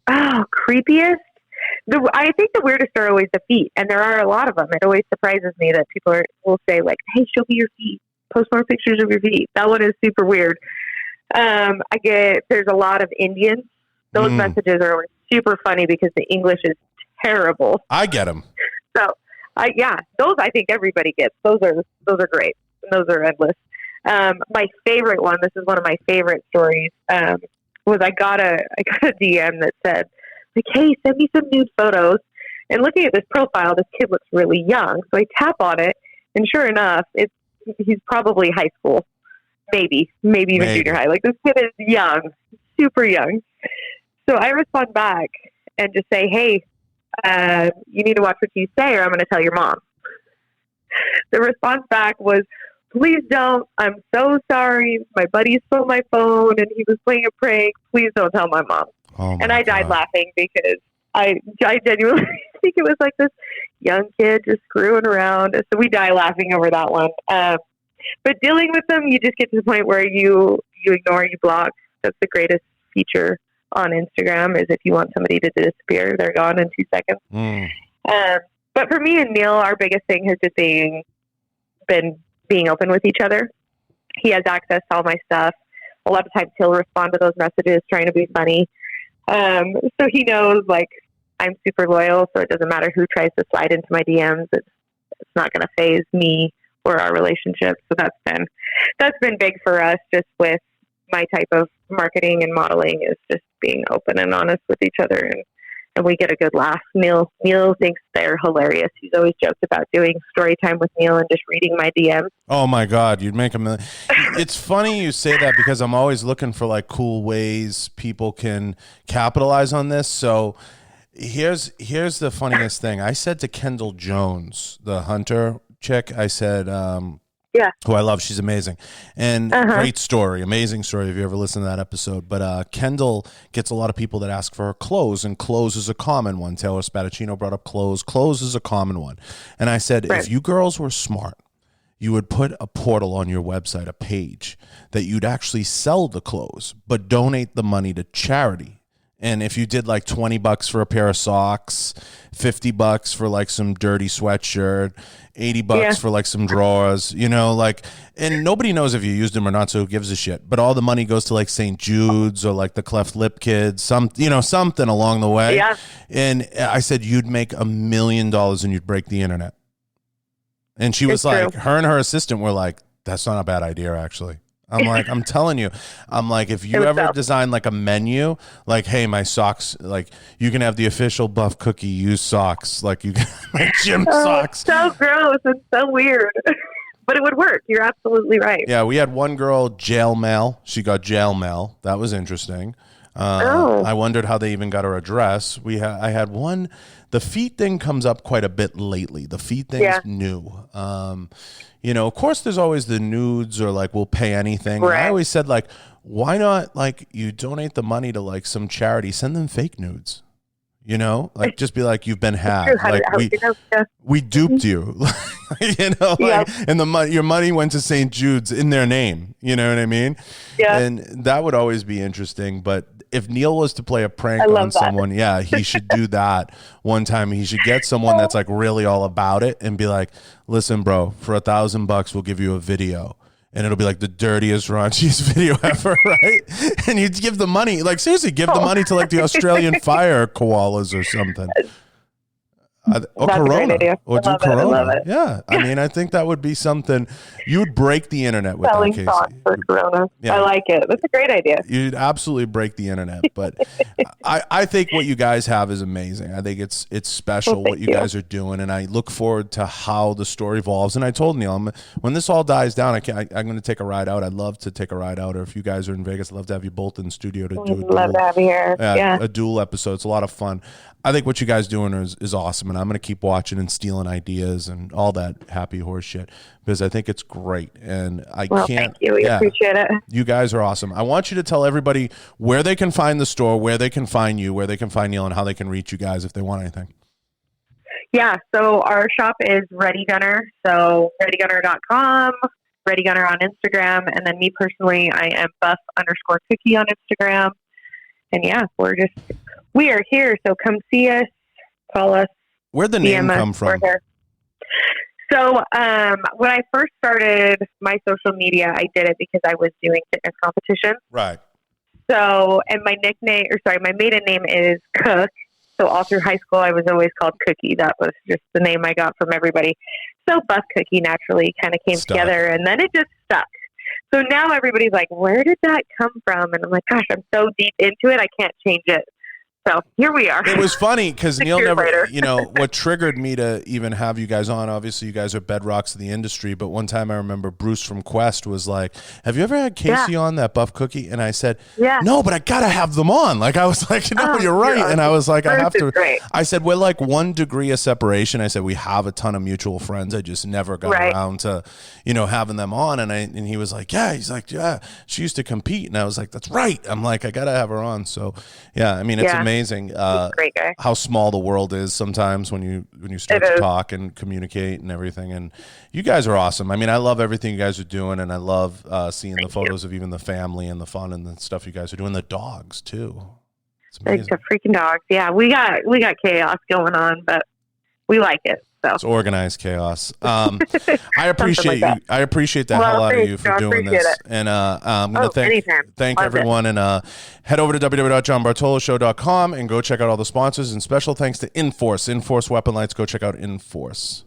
Oh, creepiest? I think the weirdest are always the feet, and there are a lot of them. It always surprises me that people will say hey, show me your feet. Post more pictures of your feet. That one is super weird. There's a lot of Indians. Those messages are always super funny because the English is terrible. I get them. So, those I think everybody gets. Those are great. Those are endless. My favorite one. This is one of my favorite stories. Was I got a DM that said, hey, send me some nude photos. And looking at this profile, this kid looks really young. So I tap on it, and sure enough, he's probably high school, maybe even junior high. This kid is young, super young. So I respond back and just say, hey, you need to watch what you say, or I'm going to tell your mom. The response back was, please don't. I'm so sorry. My buddy stole my phone, and he was playing a prank. Please don't tell my mom. And I died laughing because I genuinely think it was this young kid just screwing around. So we die laughing over that one. But dealing with them, you just get to the point where you ignore, you block. That's the greatest feature on Instagram, is if you want somebody to disappear, they're gone in 2 seconds. But for me and Neil, our biggest thing has just been being open with each other. He has access to all my stuff. A lot of times he'll respond to those messages trying to be funny. So he knows I'm super loyal, so it doesn't matter who tries to slide into my DMs. It's not going to phase me or our relationship. So that's been big for us, just with my type of marketing and modeling, is just being open and honest with each other, and we get a good laugh. Neil thinks they're hilarious. He's always joked about doing story time with Neil and just reading my DMs. Oh my God, you'd make him. It's funny you say that because I'm always looking for cool ways people can capitalize on this. So here's the funniest thing. I said to Kendall Jones, the hunter chick, I said, who I love. She's amazing. And great story, amazing story if you ever listen to that episode. But Kendall gets a lot of people that ask for her clothes, and clothes is a common one. Taylor Spadaccino brought up clothes. Clothes is a common one. And I said, if you girls were smart, you would put a portal on your website, a page, that you'd actually sell the clothes, but donate the money to charity. And if you did $20 for a pair of socks, $50 for some dirty sweatshirt, $80 for some drawers, and nobody knows if you used them or not, so who gives a shit? But all the money goes to St. Jude's or the Cleft Lip Kids, something along the way. Yeah. And I said, you'd make $1 million and you'd break the internet. And she was her and her assistant were that's not a bad idea, actually. I'm like, I'm telling you, I'm like, if you ever design like a menu, like, hey, my socks, like you can have the official Buff Cookie used socks, like you can my gym socks. So gross and so weird. But it would work. You're absolutely right. Yeah, we had one girl jail mail. She got jail mail. That was interesting. I wondered how they even got her address. I had one. The feet thing comes up quite a bit lately. The feet thing is new. Of course, there's always the nudes or like we'll pay anything. Right. I always said like, why not like you donate the money to like some charity? Send them fake nudes. Like just be like, you've been hacked. Like we duped you, and the money, your money went to St. Jude's in their name. You know what I mean? Yeah. And that would always be interesting. But if Neil was to play a prank on someone, he should do that one time. He should get someone that's like really all about it and be like, listen, bro, for $1,000, we'll give you a video. And it'll be like the dirtiest, raunchiest video ever, right? And you give the money, like seriously, give the money to like the Australian fire koalas or something. Or That's Corona. Or do Corona. Yeah. I mean, I think that would be something. You would break the internet with Selling that, Casey. Socks for Corona. Yeah. I like it. That's a great idea. You'd absolutely break the internet. But I think what you guys have is amazing. I think it's special what you guys are doing. And I look forward to how the story evolves. And I told Neil, when this all dies down, I'm going to take a ride out. I'd love to take a ride out. Or if you guys are in Vegas, I'd love to have you both in the studio to do love to have you here. A dual episode. It's a lot of fun. I think what you guys doing is awesome, and I'm going to keep watching and stealing ideas and all that happy horse shit because I think it's great. And thank you. We appreciate it. You guys are awesome. I want you to tell everybody where they can find the store, where they can find you, where they can find Neil, and how they can reach you guys if they want anything. Yeah, so our shop is Ready Gunner, so readygunner.com, Ready Gunner on Instagram, and then me personally, I am buff_cookie on Instagram. And we are here, so come see us, call us. Where'd the name come from? So when I first started my social media, I did it because I was doing fitness competitions. Right. So, and my maiden name is Cook. So all through high school, I was always called Cookie. That was just the name I got from everybody. So Buff Cookie naturally kind of came together, and then it just stuck. So now everybody's like, where did that come from? And I'm like, gosh, I'm so deep into it, I can't change it. So here we are. It was funny because Neil never, what triggered me to even have you guys on, obviously you guys are bedrocks of the industry, but one time I remember Bruce from Quest was like, have you ever had Casey on, that Buff Cookie? And I said, no, but I got to have them on. Like, I was like, no, you're right. And I was like, Bruce I have to. Great. I said, we're like 1 degree of separation. I said, we have a ton of mutual friends. I just never got around to, having them on. And he was like, he's like, she used to compete. And I was like, that's right. I'm like, I got to have her on. So, I mean, it's amazing. Great guy. How small the world is sometimes when you start to talk and communicate and everything. And you guys are awesome. I mean, I love everything you guys are doing, and I love seeing the photos of even the family and the fun and the stuff you guys are doing. The dogs too. It's amazing. The freaking dogs. Yeah, we got chaos going on, but we like it. So. It's organized chaos. I appreciate you. I appreciate the hell out of you for doing this. And I'm going to thank everyone. And head over to www.johnbartoloshow.com and go check out all the sponsors. And special thanks to Enforce Weapon Lights. Go check out Enforce.